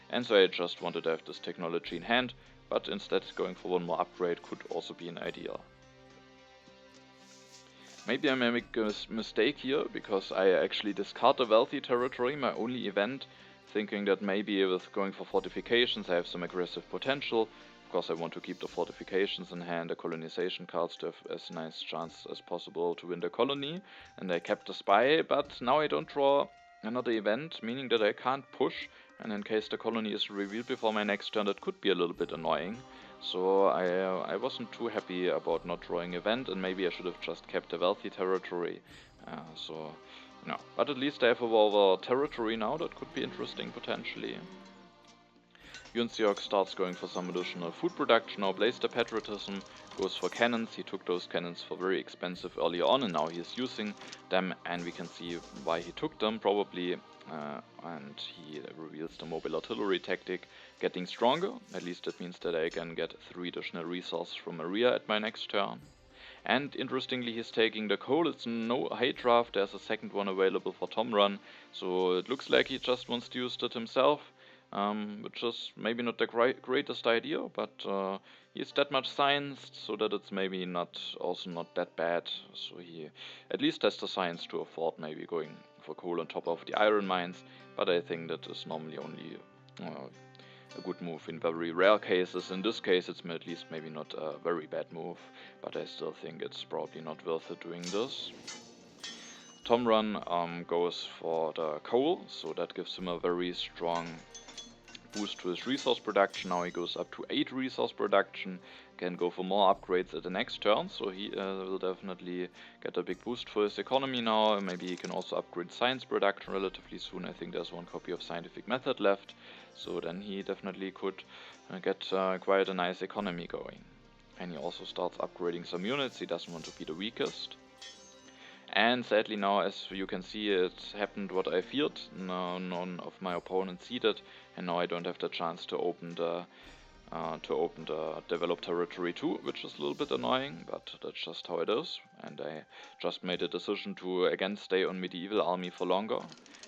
And so I just wanted to have this technology in hand, but instead going for 1 more upgrade could also be an idea. Maybe I may make a mistake here, because I actually discard the wealthy territory, my only event, thinking that maybe with going for fortifications I have some aggressive potential. Of course I want to keep the fortifications in hand, the colonization cards to have as nice chance as possible to win the colony, and I kept the spy, but now I don't draw another event, meaning that I can't push, and in case the colony is revealed before my next turn that could be a little bit annoying. So I wasn't too happy about not drawing event, and maybe I should have just kept a wealthy territory. No, but at least I have a Volver territory now that could be interesting potentially. Yunseok starts going for some additional food production, now Blaze the Patriotism, goes for cannons. He took those cannons for very expensive early on, and now he is using them, and we can see why he took them probably. And he reveals the mobile artillery tactic, getting stronger. At least that means that I can get 3 additional resources from Maria at my next turn. And interestingly, he's taking the coal. It's no high draft, there's a second one available for ThomRun, so it looks like he just wants to use it himself, which is maybe not the greatest idea, but he's that much scienced so that it's maybe also not that bad. So he at least has the science to afford maybe going for coal on top of the iron mines, but I think that is normally only a good move in very rare cases. In this case it's at least maybe not a very bad move, but I still think it's probably not worth it doing this. ThomRun goes for the coal, so that gives him a very strong boost to his resource production. Now he goes up to 8 resource production, can go for more upgrades at the next turn, so he will definitely get a big boost for his economy now. Maybe he can also upgrade science production relatively soon. I think there's 1 copy of scientific method left, so then he definitely could get quite a nice economy going. And he also starts upgrading some units. He doesn't want to be the weakest. And sadly now, as you can see, it happened what I feared. None of my opponents seeded, and now I don't have the chance to open the developed territory too, which is a little bit annoying, but that's just how it is. And I just made a decision to again stay on medieval army for longer.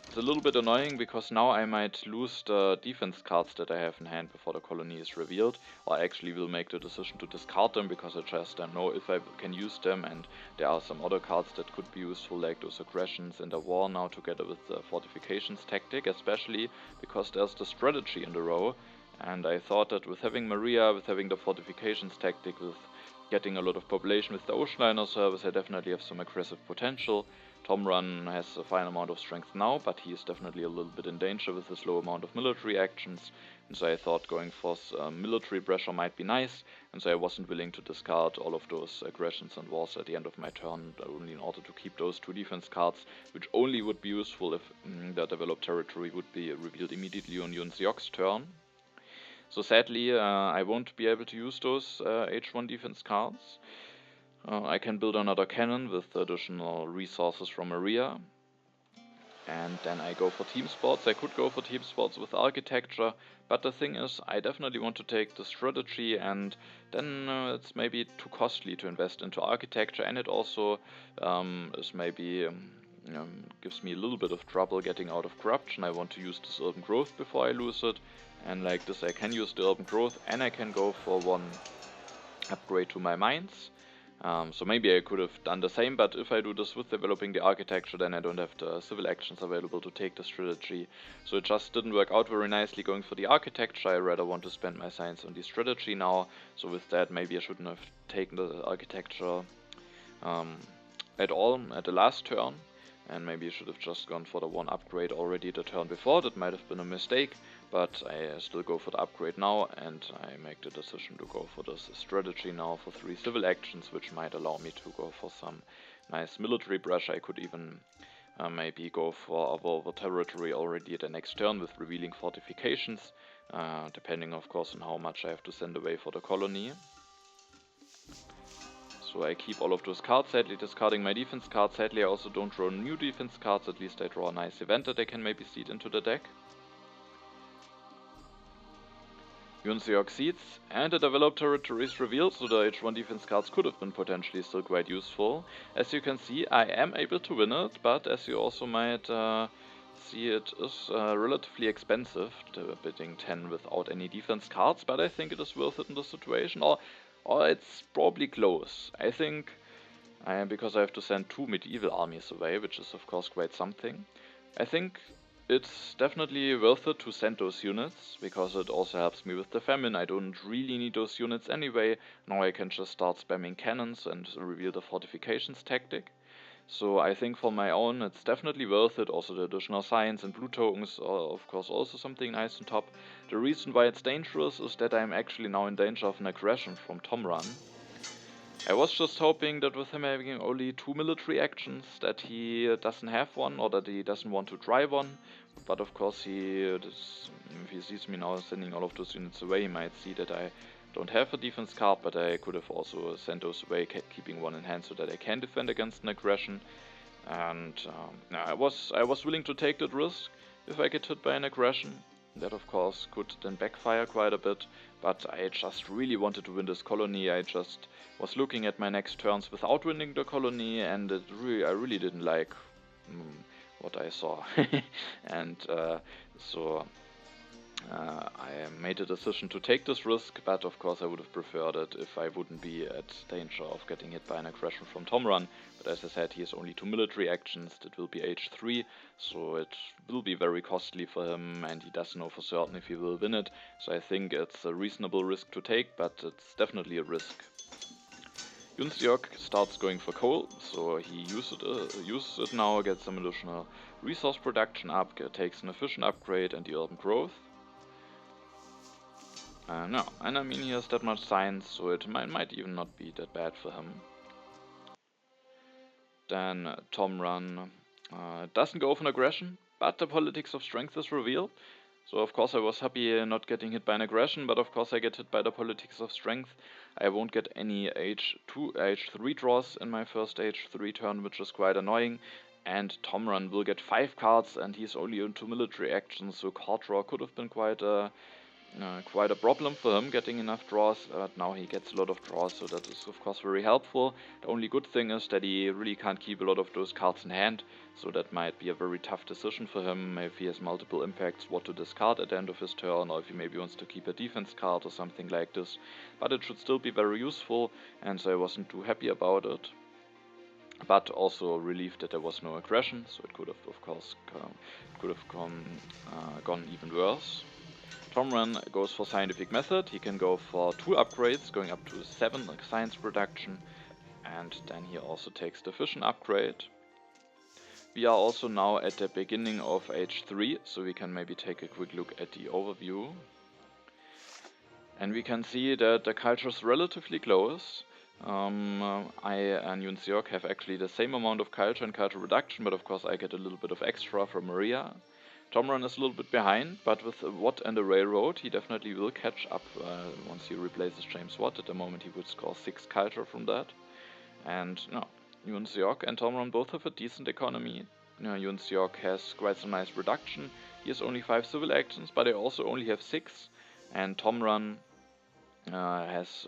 It's a little bit annoying because now I might lose the defense cards that I have in hand before the colony is revealed, or I actually will make the decision to discard them because I just don't know if I can use them, and there are some other cards that could be useful, like those aggressions in the war now together with the fortifications tactic, especially because there's the strategy in the row. And I thought that with having Maria, with having the fortifications tactic, with getting a lot of population with the ocean liner service, I definitely have some aggressive potential. ThomRun has a fine amount of strength now, but he is definitely a little bit in danger with his low amount of military actions. And so I thought going for military pressure might be nice, and so I wasn't willing to discard all of those aggressions and wars at the end of my turn, only in order to keep those 2 defense cards, which only would be useful if the developed territory would be revealed immediately on Yunseok's turn. So sadly, I won't be able to use those H1 defense cards. I can build another cannon with additional resources from Maria. And then I go for team sports. I could go for team sports with architecture, but the thing is, I definitely want to take the strategy, and then it's maybe too costly to invest into architecture, and it also is maybe gives me a little bit of trouble getting out of corruption. I want to use this urban growth before I lose it, and like this I can use the urban growth, and I can go for 1 upgrade to my mines. So maybe I could have done the same, but if I do this with developing the architecture, then I don't have the civil actions available to take the strategy. So it just didn't work out very nicely going for the architecture. I rather want to spend my science on the strategy now. So with that, maybe I shouldn't have taken the architecture at all at the last turn. And maybe I should have just gone for the one upgrade already the turn before. That might have been a mistake, but I still go for the upgrade now, and I make the decision to go for this strategy now for 3 civil actions, which might allow me to go for some nice military pressure. I could even maybe go for over territory already the next turn with revealing fortifications, depending of course on how much I have to send away for the colony. So I keep all of those cards, sadly discarding my defense cards. Sadly I also don't draw new defense cards, at least I draw a nice event that I can maybe seed into the deck. Yunseok seeds, and the developed territory is revealed, so the H1 defense cards could have been potentially still quite useful. As you can see, I am able to win it, but as you also might see, it is relatively expensive, bidding 10 without any defense cards, but I think it is worth it in this situation, or it's probably close. I think, because I have to send 2 medieval armies away, which is of course quite something, I think it's definitely worth it to send those units, because it also helps me with the famine. I don't really need those units anyway. Now I can just start spamming cannons and reveal the fortifications tactic. So I think for my own it's definitely worth it. Also the additional science and blue tokens are of course also something nice on top. The reason why it's dangerous is that I'm actually now in danger of an aggression from ThomRun. I was just hoping that with him having only 2 military actions that he doesn't have one, or that he doesn't want to try one. But of course if he sees me now sending all of those units away, he might see that I don't have a defense card, but I could have also sent those away, keeping one in hand so that I can defend against an aggression. And I was willing to take that risk if I get hit by an aggression. That of course could then backfire quite a bit, but I just really wanted to win this colony. I just was looking at my next turns without winning the colony, and I really didn't like what I saw. And so I made a decision to take this risk, but of course I would have preferred it if I wouldn't be at danger of getting hit by an aggression from ThomRun. But as I said, he has only 2 military actions, that will be H3, so it will be very costly for him, and he doesn't know for certain if he will win it. So I think it's a reasonable risk to take, but it's definitely a risk. Yunseok starts going for coal, so he uses it now, gets some additional resource production up, takes an efficient upgrade and the urban growth. No, and I mean he has that much science, so it might even not be that bad for him. Then ThomRun doesn't go for an aggression, but the politics of strength is revealed. So of course I was happy not getting hit by an aggression, but of course I get hit by the politics of strength. I won't get any H3 draws in my first H3 turn, which is quite annoying. And ThomRun will get 5 cards, and he's only on 2 military actions, so card draw could have been quite a problem for him, getting enough draws, but now he gets a lot of draws, so that is of course very helpful. The only good thing is that he really can't keep a lot of those cards in hand, so that might be a very tough decision for him if he has multiple impacts what to discard at the end of his turn, or if he maybe wants to keep a defense card or something like this. But it should still be very useful, and so I wasn't too happy about it. But also relieved that there was no aggression, so it could have of course gone even worse. ThomRun goes for scientific method. He can go for 2 upgrades, going up to 7 science production, and then he also takes the fission upgrade. We are also now at the beginning of H3, so we can maybe take a quick look at the overview. And we can see that the culture is relatively close. I and Yunseok have actually the same amount of culture and culture reduction, but of course I get a little bit of extra from Maria. ThomRun is a little bit behind, but with Watt and the railroad, he definitely will catch up once he replaces James Watt. At the moment, he would score 6 culture from that. And no, Yunseok and ThomRun both have a decent economy. Yunseok has quite some nice reduction. He has only 5 civil actions, but they also only have 6. And ThomRun has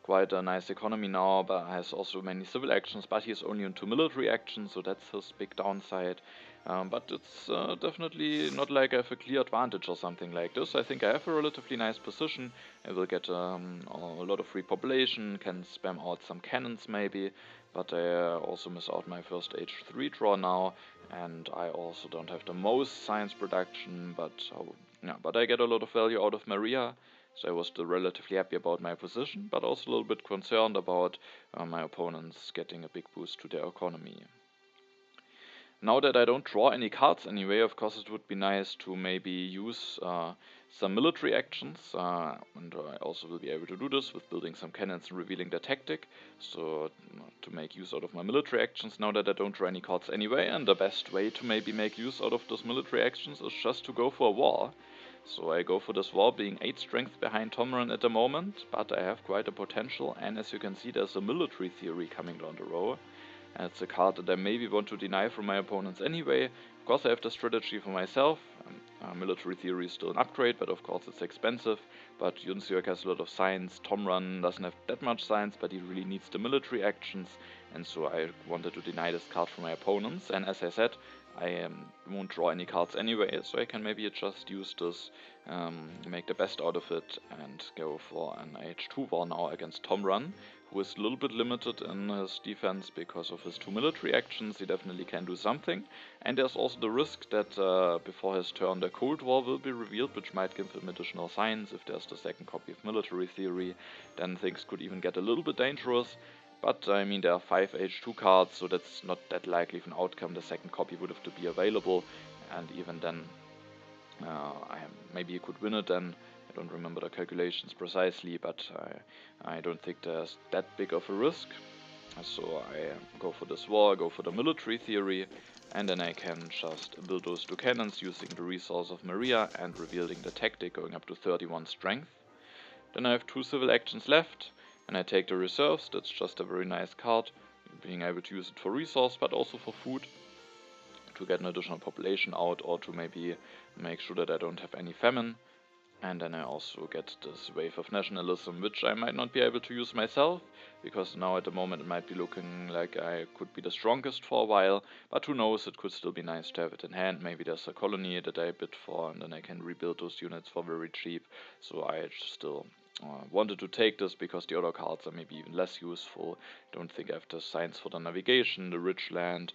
quite a nice economy now, but has also many civil actions, but he's only into military actions, so that's his big downside. But it's definitely not like I have a clear advantage or something like this. I think I have a relatively nice position. I will get a lot of free population, can spam out some cannons maybe, but I also miss out my first H3 draw now, and I also don't have the most science production, but yeah, but I get a lot of value out of Maria. So I was still relatively happy about my position, but also a little bit concerned about my opponents getting a big boost to their economy. Now that I don't draw any cards anyway, of course it would be nice to maybe use some military actions, and I also will be able to do this with building some cannons and revealing their tactic, so to make use out of my military actions now that I don't draw any cards anyway, and the best way to maybe make use out of those military actions is just to go for a war. So I go for this war being 8 strength behind ThomRun at the moment, but I have quite a potential, and as you can see there's a military theory coming down the row. And it's a card that I maybe want to deny from my opponents anyway. Of course I have the strategy for myself. Military theory is still an upgrade, but of course it's expensive. But Yunseok has a lot of science, ThomRun doesn't have that much science, but he really needs the military actions. And so I wanted to deny this card from my opponents. And as I said, I won't draw any cards anyway, so I can maybe just use this, make the best out of it, and go for an H2 war now against ThomRun, who is a little bit limited in his defense because of his 2 military actions. He definitely can do something, and there's also the risk that before his turn the Cold War will be revealed, which might give him additional science. If there's the second copy of military theory, then things could even get a little bit dangerous. But I mean, there are 5 H2 cards, so that's not that likely of an outcome. The second copy would have to be available, and even then, maybe you could win it then. I don't remember the calculations precisely, but I don't think there's that big of a risk. So I go for this war, go for the military theory, and then I can just build those 2 cannons using the resource of Maria and revealing the tactic going up to 31 strength. Then I have 2 civil actions left. And I take the reserves. That's just a very nice card, being able to use it for resource but also for food, to get an additional population out or to maybe make sure that I don't have any famine. And then I also get this wave of nationalism, which I might not be able to use myself, because now at the moment it might be looking like I could be the strongest for a while, but who knows, it could still be nice to have it in hand. Maybe there's a colony that I bid for and then I can rebuild those units for very cheap, so I still wanted to take this because the other cards are maybe even less useful. Don't think I have the science for the navigation, the rich land.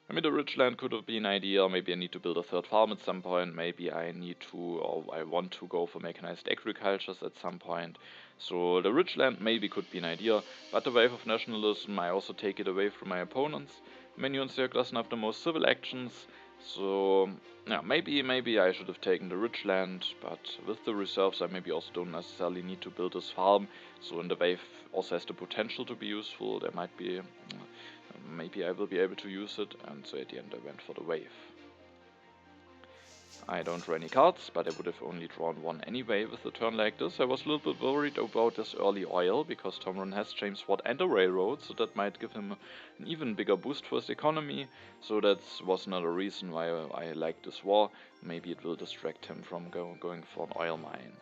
I mean, the rich land could have been an idea. Maybe I need to build a 3rd farm at some point. Maybe I need to, or I want to go for mechanized agricultures at some point. So the rich land maybe could be an idea, but the wave of nationalism, I also take it away from my opponents. Yunseok doesn't have the most civil actions, so yeah, maybe I should have taken the rich land, but with the reserves I maybe also don't necessarily need to build this farm, so in the wave also has the potential to be useful. There might be, maybe I will be able to use it, and so at the end I went for the wave. I don't draw any cards, but I would have only drawn 1 anyway with a turn like this. I was a little bit worried about this early oil, because ThomRun has James Watt and a railroad, so that might give him an even bigger boost for his economy. So that was another reason why I like this war. Maybe it will distract him from going for an oil mine.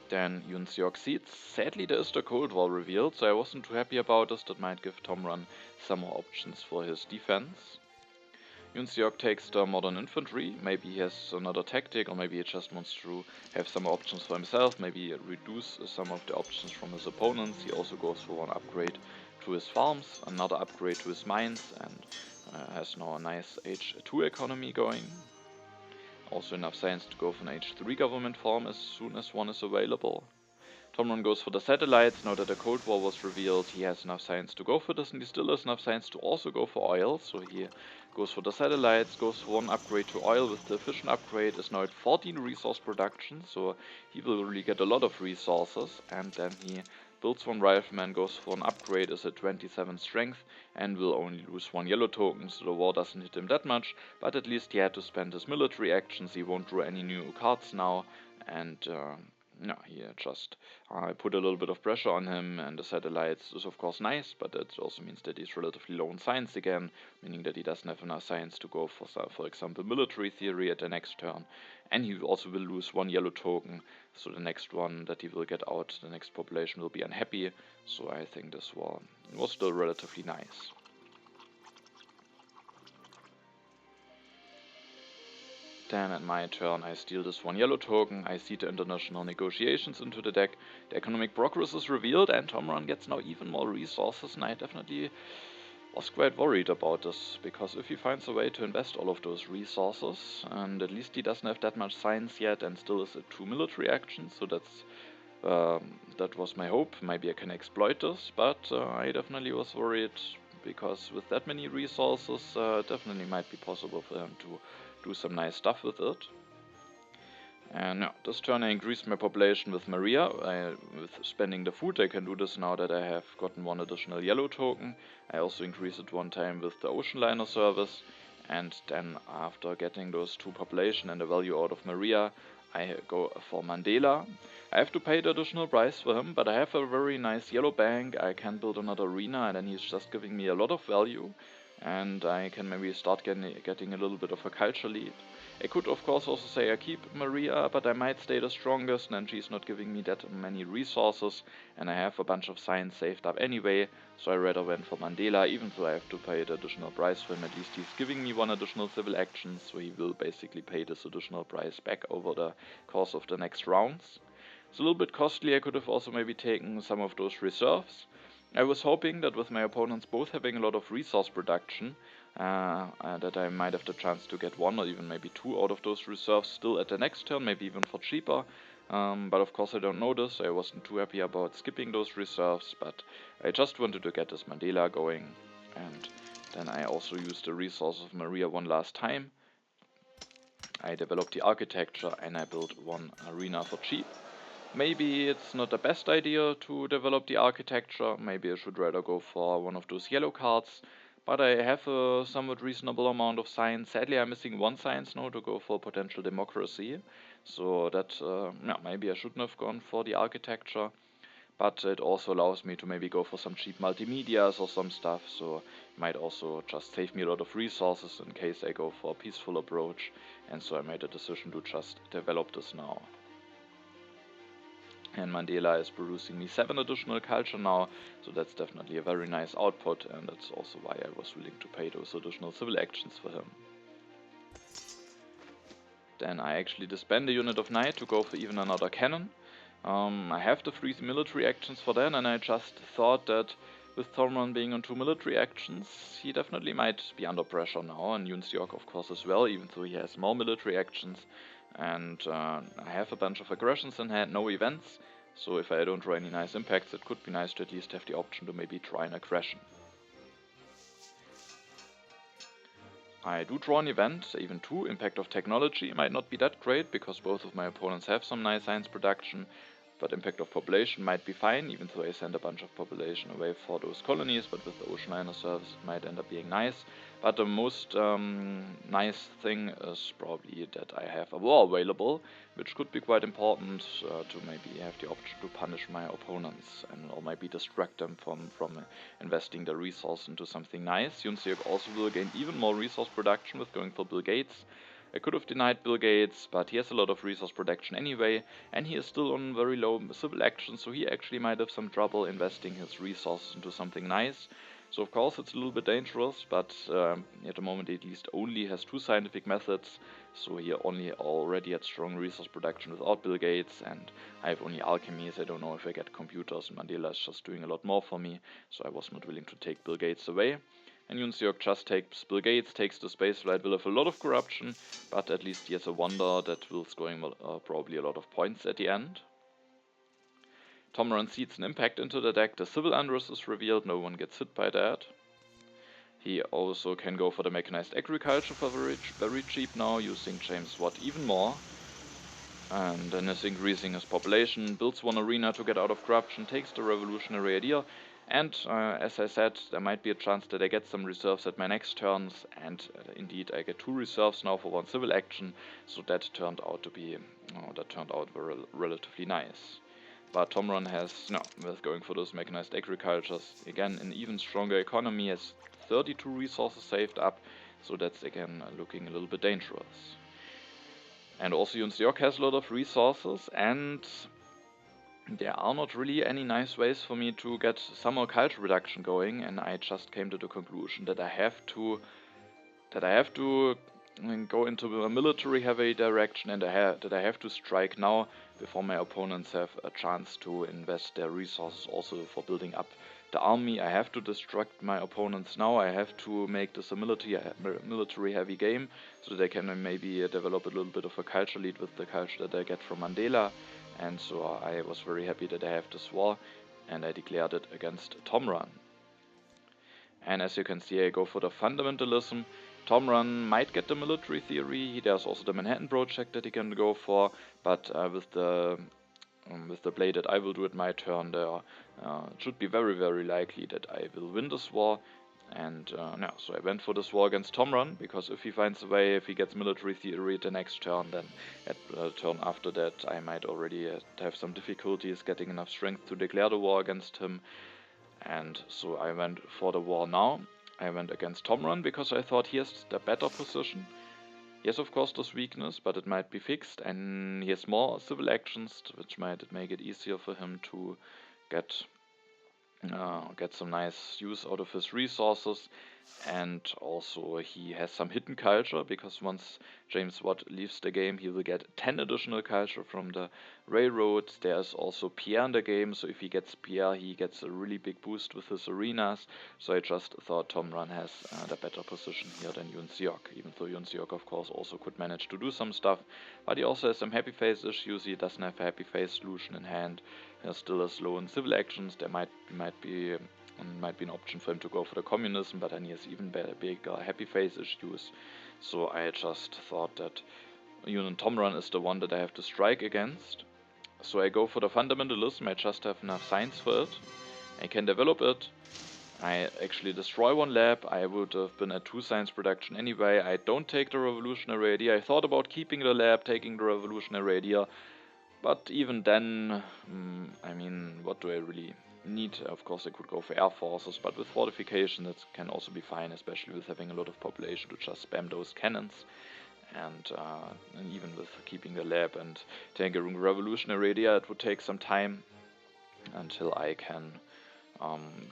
Then Yunseok seeds. Sadly there is the Cold War revealed, so I wasn't too happy about this. That might give ThomRun some more options for his defense. Yunseok takes the modern infantry. Maybe he has another tactic, or maybe he just wants to have some options for himself, maybe reduce some of the options from his opponents. He also goes for 1 upgrade to his farms, another upgrade to his mines, and has now a nice H2 economy going. Also enough science to go for an H3 government farm as soon as one is available. ThomRun goes for the satellites. Now that the Cold War was revealed, he has enough science to go for this, and he still has enough science to also go for oil, so he goes for the satellites, goes for 1 upgrade to oil with the efficient upgrade, is now at 14 resource production, so he will really get a lot of resources, and then he builds 1 rifleman, goes for an upgrade, is at 27 strength, and will only lose 1 yellow token, so the war doesn't hit him that much, but at least he had to spend his military actions. He won't draw any new cards now, and yeah, he just I put a little bit of pressure on him, and the satellites is of course nice, but it also means that he's relatively low in science again, meaning that he doesn't have enough science to go for example, military theory at the next turn, and he also will lose one yellow token, so the next one that he will get out, the next population will be unhappy, so I think this one was still relatively nice. Then at my turn I steal this one yellow token, I see the international negotiations into the deck, the economic progress is revealed, and ThomRun gets now even more resources, and I definitely was quite worried about this, because if he finds a way to invest all of those resources, and at least he doesn't have that much science yet and still is at 2 military actions, so that was my hope. Maybe I can exploit this, but I definitely was worried, because with that many resources, it definitely might be possible for him to do some nice stuff with it. And yeah, this turn I increased my population with Maria. With spending the food I can do this now that I have gotten one additional yellow token. I also increased it one time with the ocean liner service, and then after getting those 2 population and the value out of Maria, I go for Mandela. I have to pay the additional price for him, but I have a very nice yellow bank, I can build another arena, and then he's just giving me a lot of value, and I can maybe start getting a little bit of a culture lead. I could of course also say I keep Maria, but I might stay the strongest, and she's not giving me that many resources, and I have a bunch of science saved up anyway, so I rather went for Mandela, even though I have to pay the additional price for him. At least he's giving me one additional civil action, so he will basically pay this additional price back over the course of the next rounds. It's a little bit costly. I could have also maybe taken some of those reserves. I was hoping that with my opponents both having a lot of resource production, that I might have the chance to get 1 or even maybe 2 out of those reserves still at the next turn, maybe even for cheaper. But of course I don't know this, I wasn't too happy about skipping those reserves, but I just wanted to get this Mandela going. And then I also used the resource of Maria one last time. I developed the architecture and I built 1 arena for cheap. Maybe it's not the best idea to develop the architecture, maybe I should rather go for one of those yellow cards, but I have a somewhat reasonable amount of science. Sadly I'm missing 1 science now to go for potential democracy, so that yeah, maybe I shouldn't have gone for the architecture, but it also allows me to maybe go for some cheap multimedias or some stuff, so it might also just save me a lot of resources in case I go for a peaceful approach, and so I made a decision to just develop this now. And Mandela is producing me 7 additional culture now, so that's definitely a very nice output, and that's also why I was willing to pay those additional civil actions for him. Then I actually disband a unit of knight to go for even another cannon. I have the 3 military actions for that, and I just thought that with ThomRun being on 2 military actions, he definitely might be under pressure now, and Yunseok of course as well, even though he has more military actions. And I have a bunch of aggressions in hand, no events, so if I don't draw any nice impacts, it could be nice to at least have the option to maybe try an aggression. I do draw an event, even 2, Impact of Technology. Might not be that great, because both of my opponents have some nice science production, but Impact of Population might be fine, even though I send a bunch of population away for those colonies, but with the Ocean Liner service it might end up being nice. But the most nice thing is probably that I have a war available, which could be quite important to maybe have the option to punish my opponents, and or maybe distract them from investing the resource into something nice. Yunseok also will gain even more resource production with going for Bill Gates. I could have denied Bill Gates, but he has a lot of resource protection anyway, and he is still on very low civil action, so he actually might have some trouble investing his resources into something nice. So of course it's a little bit dangerous, but at the moment he at least only has 2 scientific methods, so he only already had strong resource production without Bill Gates, and I have only alchemies. I don't know if I get computers, and Mandela is just doing a lot more for me, so I was not willing to take Bill Gates away. And Yunseok just takes Bill Gates, takes the spaceflight, will have a lot of corruption, but at least he has a wonder that will scoring probably a lot of points at the end. ThomRun seeds an impact into the deck, the civil unrest is revealed, no one gets hit by that. He also can go for the mechanized agriculture for very cheap now, using James Watt even more. And then is increasing his population, builds 1 arena to get out of corruption, takes the revolutionary idea. And as I said, there might be a chance that I get some reserves at my next turns, and indeed I get 2 reserves now for 1 civil action, so that turned out to be very relatively nice. But ThomRun has, no, with going for those mechanized agricultures, again an even stronger economy, has 32 resources saved up, so that's again looking a little bit dangerous. And also Yunseok has a lot of resources, and there are not really any nice ways for me to get some more culture reduction going, and I just came to the conclusion that I have to go into a military heavy direction, and that I have to strike now before my opponents have a chance to invest their resources also for building up the army. I have to distract my opponents now. I have to make this a military heavy game so that I can maybe develop a little bit of a culture lead with the culture that I get from Mandela. And so I was very happy that I have this war, and I declared it against ThomRun. And as you can see, I go for the fundamentalism. ThomRun might get the military theory. There's also the Manhattan Project that he can go for, but with the play that I will do at my turn, there it should be very, very likely that I will win this war. And yeah, so I went for this war against ThomRun, because if he finds a way, if he gets military theory at the next turn, then at the turn after that I might already have some difficulties getting enough strength to declare the war against him. And so I went for the war now. I went against ThomRun because I thought he has the better position. He has of course this weakness, but it might be fixed, and he has more civil actions, which might make it easier for him to get some nice use out of his resources. And also he has some hidden culture, because once James Watt leaves the game, he will get 10 additional culture from the railroads. There's also Pierre in the game, so if he gets Pierre, he gets a really big boost with his arenas. So I just thought ThomRun has the better position here than Yunseok, even though Yunseok of course also could manage to do some stuff, but he also has some happy face issues. He doesn't have a happy face solution in hand. There's still a slow in civil actions. There might be an option for him to go for the communism, but then he has even bigger happy face issues. So I just thought that ThomRun is the one that I have to strike against. So I go for the fundamentalism. I just have enough science for it. I can develop it. I actually destroy 1 lab. I would have been at 2 science production anyway. I don't take the revolutionary idea. I thought about keeping the lab, taking the revolutionary idea, but even then, I mean, what do I really need? Of course I could go for air forces, but with fortification that can also be fine, especially with having a lot of population to just spam those cannons. And even with keeping the lab and taking revolutionary idea, it would take some time until I can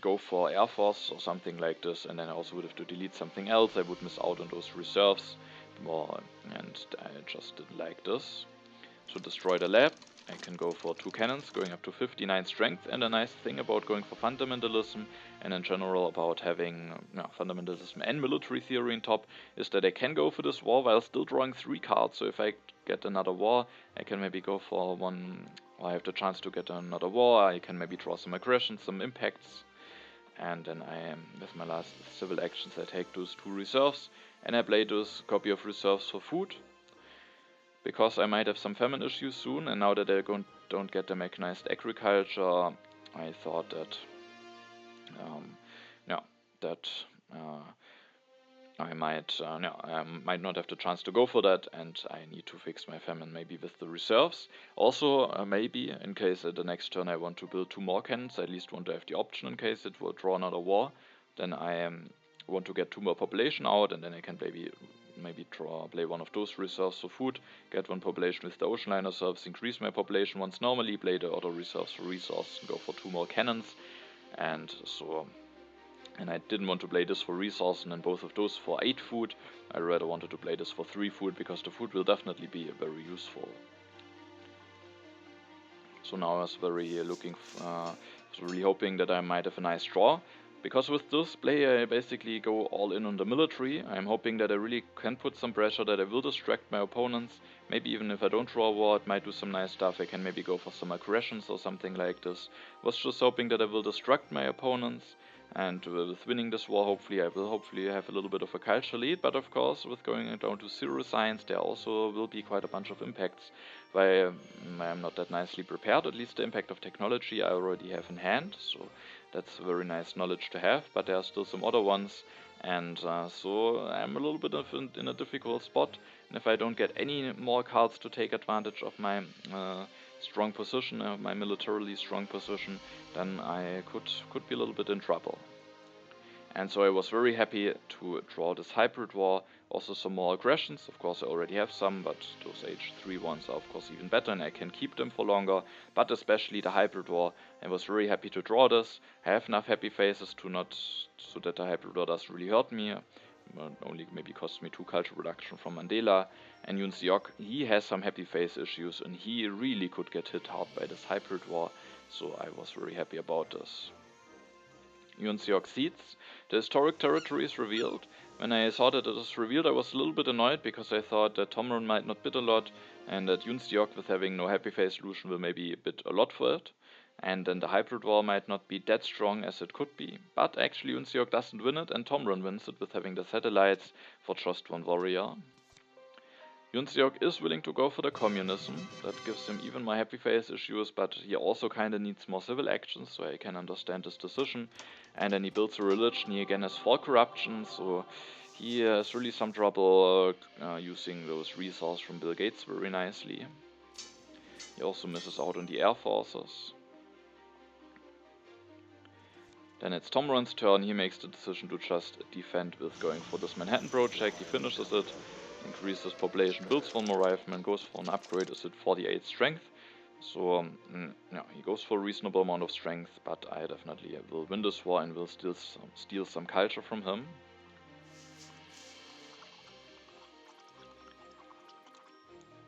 go for air force or something like this, and then I also would have to delete something else. I would miss out on those reserves more, and I just didn't like this. To destroy the lab, I can go for 2 cannons, going up to 59 strength. And a nice thing about going for fundamentalism, and in general about having fundamentalism and military theory on top, is that I can go for this war while still drawing 3 cards. So if I get another war, I can maybe go for one, or I have the chance to get another war. I can maybe draw some aggression, some impacts. And then I am, with my last civil actions, I take those 2 reserves, and I play this copy of reserves for food, because I might have some famine issues soon, and now that I don't get the mechanized agriculture, I thought that I might not have the chance to go for that, and I need to fix my famine maybe with the reserves. Also, maybe in case the next turn I want to build 2 more cannons, I at least want to have the option in case it will draw another war. Then I want to get 2 more population out, and then I can maybe play one of those reserves for food, get 1 population with the ocean liner service, increase my population once normally, play the other reserves for resources, and go for 2 more cannons. And I didn't want to play this for resource and then both of those for 8 food. I rather wanted to play this for 3 food, because the food will definitely be very useful. So now I was really hoping that I might have a nice draw. Because with this play I basically go all in on the military. I'm hoping that I really can put some pressure, that I will distract my opponents. Maybe even if I don't draw a war, it might do some nice stuff. I can maybe go for some aggressions or something like this. Was just hoping that I will distract my opponents. And with winning this war, hopefully I will have a little bit of a culture lead. But of course, with going down to 0 signs, there also will be quite a bunch of impacts. Why I am not that nicely prepared. At least the impact of technology I already have in hand, so that's very nice knowledge to have. But there are still some other ones, and so I'm a little bit in a difficult spot. And if I don't get any more cards to take advantage of my strong position, my militarily strong position, then I could be a little bit in trouble. And so I was very happy to draw this hybrid war. Also some more aggressions, of course I already have some, but those H3 ones are of course even better and I can keep them for longer. But especially the hybrid war, I was very happy to draw this. I have enough happy faces so that the hybrid war doesn't really hurt me. Only maybe cost me 2 culture reduction from Mandela. And Yunseok, he has some happy face issues and he really could get hit hard by this hybrid war. So I was very happy about this. Yunseok Seeds. The historic territory is revealed. When I saw that it was revealed, I was a little bit annoyed because I thought that ThomRun might not bid a lot and that Yunseok with having no happy face solution will maybe bid a lot for it. And then the hybrid war might not be that strong as it could be. But actually Yunseok doesn't win it and ThomRun wins it with having the satellites for just 1 warrior. Yunseok is willing to go for the communism. That gives him even more happy face issues, but he also kinda needs more civil actions, so I can understand his decision. And then he builds a religion. He again has 4 corruption, so he has really some trouble using those resources from Bill Gates very nicely. He also misses out on the air forces. Then it's ThomRun's turn. He makes the decision to just defend with going for this Manhattan project. He finishes it, increases population, builds 1 more rifleman, goes for an upgrade, is at 48 strength. So yeah, he goes for a reasonable amount of strength, but I definitely will win this war and will still steal some culture from him.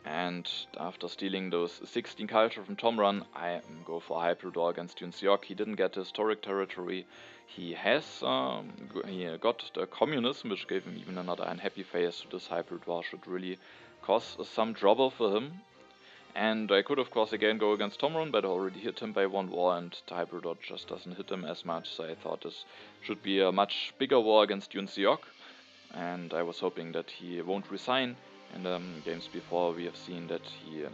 And after stealing those 16 culture from ThomRun, I go for a hybrid war against Yunseok. He didn't get historic territory. He got the communism, which gave him even another unhappy face. So this hybrid war should really cause some trouble for him. And I could of course again go against ThomRun, but I already hit him by 1 war and the hybrid war just doesn't hit him as much. So I thought this should be a much bigger war against Yunseok. And I was hoping that he won't resign. In the games before we have seen that he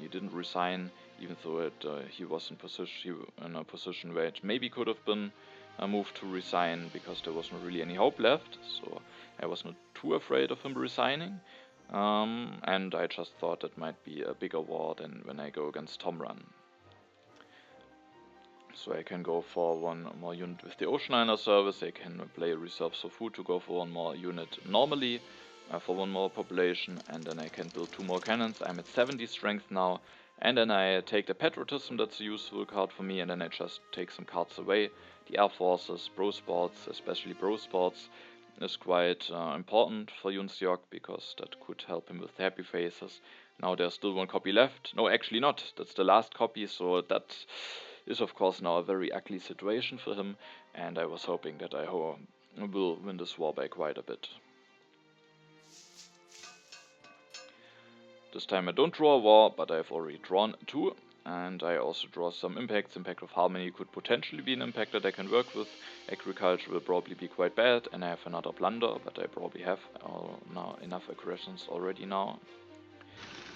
didn't resign, even though he was in a position where it maybe could have been a move to resign because there wasn't really any hope left. So I was not too afraid of him resigning. And I just thought that might be a bigger war than when I go against ThomRun. So I can go for 1 more unit with the Oceanliner service. I can play reserves of food to go for 1 more unit normally. For 1 more population, and then I can build 2 more cannons. I'm at 70 strength now, and then I take the patriotism, that's a useful card for me, and then I just take some cards away. The air forces, bro sports, especially bro sports, is quite important for Yunseok because that could help him with the happy faces. Now there's still 1 copy left. No, actually not. That's the last copy, so that is of course now a very ugly situation for him, and I was hoping that I will win this war by quite a bit. This time I don't draw a war, but I've already drawn 2, and I also draw some impacts. Impact of Harmony could potentially be an impact that I can work with. Agriculture will probably be quite bad, and I have another blunder, but I probably have now enough aggressions already now.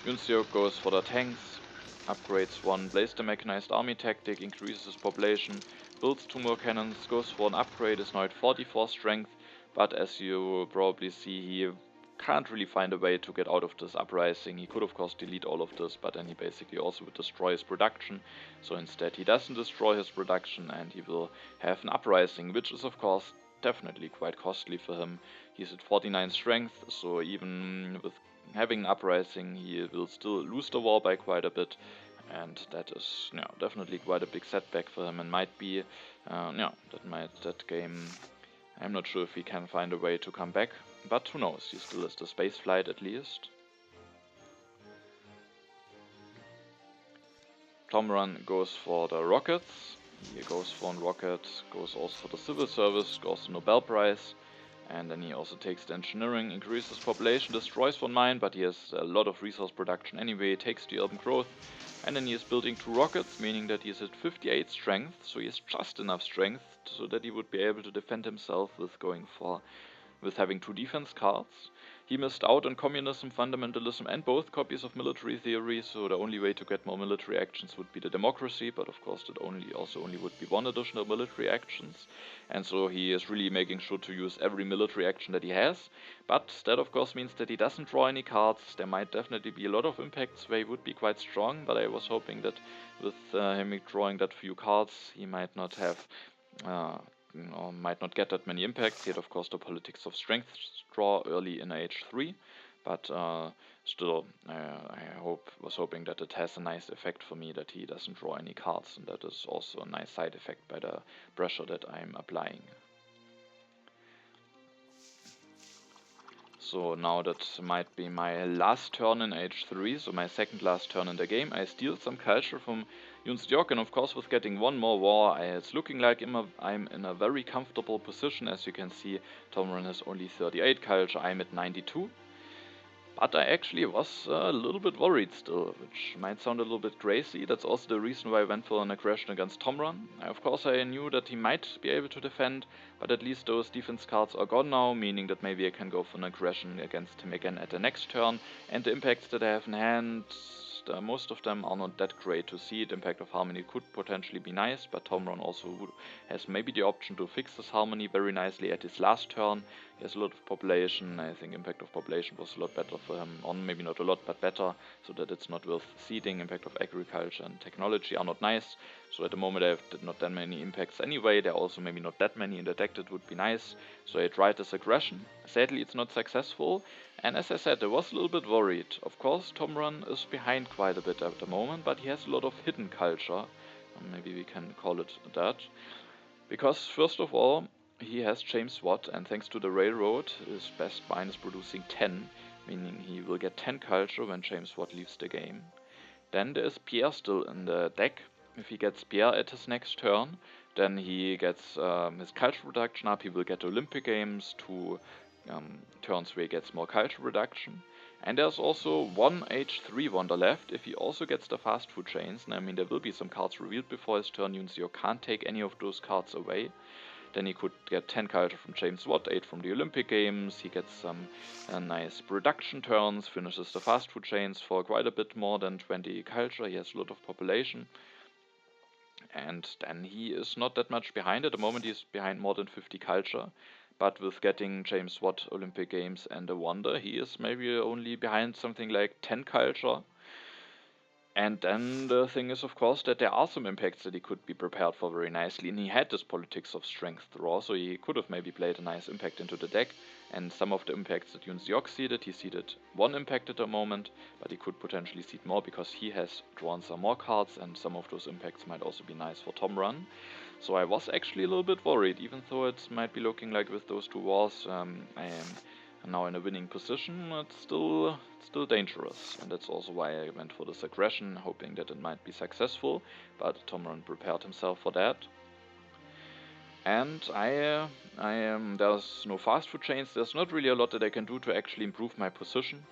Yunseok goes for the tanks, upgrades 1, plays the mechanized army tactic, increases his population, builds 2 more cannons, goes for an upgrade, is now at 44 strength, but as you probably see, he can't really find a way to get out of this uprising. He could of course delete all of this, but then he basically also would destroy his production. So instead he doesn't destroy his production and he will have an uprising, which is of course definitely quite costly for him. He's at 49 strength, so even with having an uprising he will still lose the war by quite a bit. And that is definitely quite a big setback for him and might be, that game, I'm not sure if he can find a way to come back. But who knows, he still has the space flight at least. ThomRun goes for the rockets. He goes for a rocket, goes also for the civil service, goes to Nobel Prize. And then he also takes the engineering, increases population, destroys one mine, but he has a lot of resource production anyway, takes the urban growth. And then he is building 2 rockets, meaning that he is at 58 strength, so he has just enough strength so that he would be able to defend himself with having 2 defense cards. He missed out on communism, fundamentalism, and both copies of military theory, so the only way to get more military actions would be the democracy, but of course that only would be 1 additional military actions. And so he is really making sure to use every military action that he has. But that of course means that he doesn't draw any cards. There might definitely be a lot of impacts where he would be quite strong, but I was hoping that with him drawing that few cards, he might not have might not get that many impacts. He had of course the politics of strength draw early in age 3, but still I was hoping that it has a nice effect for me that he doesn't draw any cards, and that is also a nice side effect by the pressure that I'm applying. So now that might be my last turn in age 3, so my second last turn in the game. I steal some culture from Yunseok, and of course with getting 1 more war, it's looking like I'm in a very comfortable position. As you can see, ThomRun has only 38 culture, I'm at 92. But I actually was a little bit worried still, which might sound a little bit crazy. That's also the reason why I went for an aggression against ThomRun. Of course I knew that he might be able to defend, but at least those defense cards are gone now, meaning that maybe I can go for an aggression against him again at the next turn. And the impacts that I have in hand, most of them are not that great to see. The impact of harmony could potentially be nice, but ThomRun also has maybe the option to fix this harmony very nicely at his last turn. He has a lot of population. I think impact of population was a lot better for him, or maybe not a lot, but better, so that it's not worth seeding. Impact of agriculture and technology are not nice, so at the moment I have not that many impacts anyway. There are also maybe not that many in the deck that would be nice, so I tried this aggression. Sadly it's not successful, and as I said, I was a little bit worried. Of course ThomRun is behind quite a bit at the moment, but he has a lot of hidden culture, maybe we can call it that, because first of all he has James Watt, and thanks to the railroad, his best mine is producing 10, meaning he will get 10 culture when James Watt leaves the game. Then there is Pierre still in the deck. If he gets Pierre at his next turn, then he gets his culture reduction up. He will get Olympic Games, 2 turns where he gets more culture reduction. And there's also 1 H3 wonder left. If he also gets the fast food chains, and I mean there will be some cards revealed before his turn, Yunseok can't take any of those cards away. Then he could get 10 culture from James Watt, 8 from the Olympic Games. He gets some nice production turns, finishes the fast food chains for quite a bit more than 20 culture. He has a lot of population. And then he is not that much behind. At the moment he's behind more than 50 culture. But with getting James Watt, Olympic Games and a Wonder, he is maybe only behind something like 10 culture. And then the thing is, of course, that there are some impacts that he could be prepared for very nicely, and he had this politics of strength draw, so he could have maybe played a nice impact into the deck, and some of the impacts that Yunseok seeded, he seeded 1 impact at the moment, but he could potentially seed more because he has drawn some more cards, and some of those impacts might also be nice for ThomRun. So I was actually a little bit worried, even though it might be looking like with those 2 wars I am now in a winning position. It's still dangerous, and that's also why I went for this aggression, hoping that it might be successful, but ThomRun prepared himself for that. And there's no fast food chains, there's not really a lot that I can do to actually improve my position.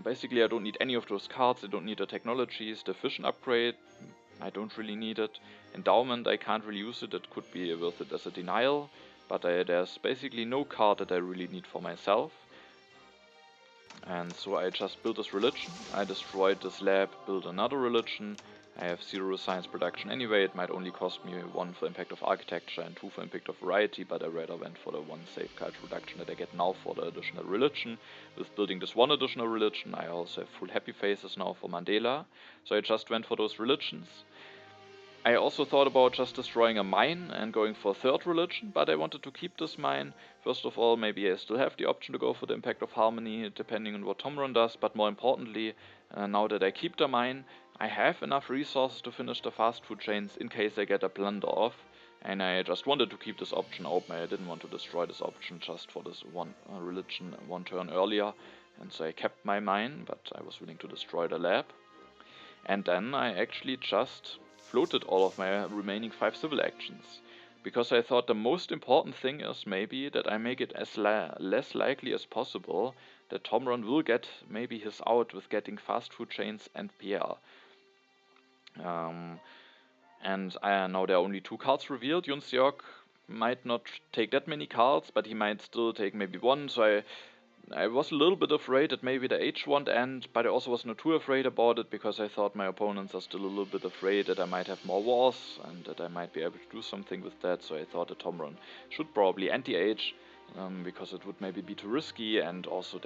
Basically I don't need any of those cards, I don't need the technologies, the fission upgrade, I don't really need it. Endowment, I can't really use it, it could be worth it as a denial, but there's basically no card that I really need for myself. And so I just built this religion, I destroyed this lab, built another religion. I have 0 science production anyway, it might only cost me 1 for impact of architecture and 2 for impact of variety, but I rather went for the 1 safe culture reduction that I get now for the additional religion. With building this 1 additional religion, I also have full happy faces now for Mandela, so I just went for those religions. I also thought about just destroying a mine and going for a 3rd religion, but I wanted to keep this mine. First of all, maybe I still have the option to go for the impact of harmony, depending on what ThomRun does, but more importantly, now that I keep the mine, I have enough resources to finish the fast food chains in case I get a plunder off, and I just wanted to keep this option open. I didn't want to destroy this option just for this 1 religion 1 turn earlier, and so I kept my mine, but I was willing to destroy the lab. And then I actually just floated all of my remaining 5 civil actions. because I thought the most important thing is maybe that I make it as less likely as possible that ThomRun will get maybe his out with getting fast food chains and Pierre. And now there are only 2 cards revealed. Yunseok might not take that many cards, but he might still take maybe 1, so I was a little bit afraid that maybe the H won't end, but I also was not too afraid about it because I thought my opponents are still a little bit afraid that I might have more wars and that I might be able to do something with that, so I thought the ThomRun should probably end the H because it would maybe be too risky, and also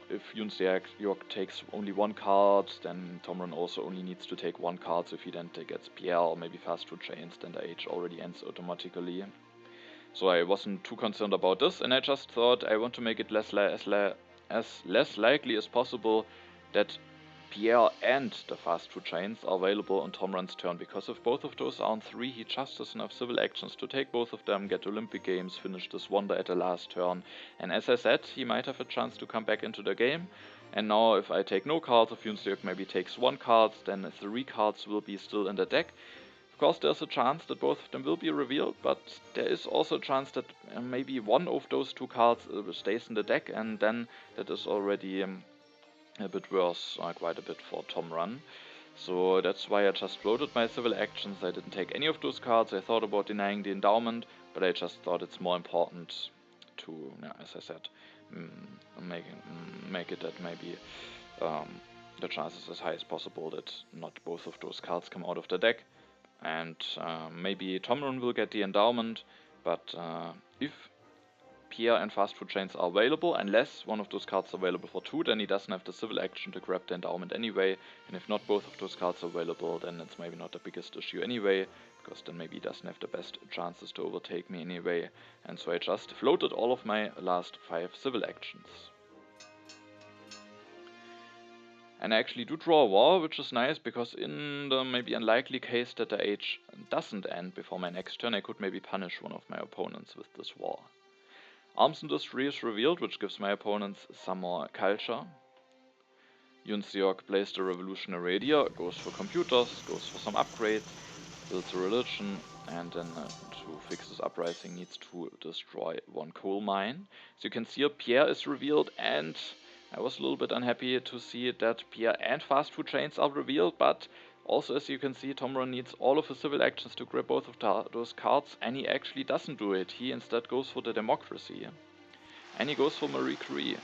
if Yunseok takes only 1 card, then ThomRun also only needs to take 1 card, so if he then gets PL or maybe fast food chains, then the H already ends automatically. So I wasn't too concerned about this, and I just thought I want to make it less likely as possible that Pierre and the fast food chains are available on ThomRun's turn, because if both of those are on 3, he just has enough civil actions to take both of them, get Olympic Games, finish this wonder at the last turn, and as I said, he might have a chance to come back into the game. And now if I take no cards, if Yunseok maybe takes 1 card, then 3 cards will be still in the deck. Of course, there's a chance that both of them will be revealed, but there is also a chance that maybe one of those 2 cards stays in the deck, and then that is already a bit worse, quite a bit for ThomRun. So that's why I just floated my civil actions. I didn't take any of those cards. I thought about denying the endowment, but I just thought it's more important to, as I said, make it that maybe the chances as high as possible that not both of those cards come out of the deck. And maybe ThomRun will get the endowment, but if Pierre and fast food chains are available, unless one of those cards is available for 2, then he doesn't have the civil action to grab the endowment anyway, and if not both of those cards are available, then it's maybe not the biggest issue anyway, because then maybe he doesn't have the best chances to overtake me anyway, and so I just floated all of my last 5 civil actions. And I actually do draw a war, which is nice, because in the maybe unlikely case that the H doesn't end before my next turn, I could maybe punish one of my opponents with this war. Arms Industry is revealed, which gives my opponents some more culture. Yunseok plays the Revolutionary Idea, goes for computers, goes for some upgrades, builds a religion, and then to fix this uprising needs to destroy 1 coal mine. So you can see here Pierre is revealed, and I was a little bit unhappy to see that Pierre and fast food chains are revealed, but also as you can see, ThomRun needs all of his civil actions to grab both of those cards, and he actually doesn't do it. He instead goes for the democracy, and he goes for Marie Curie,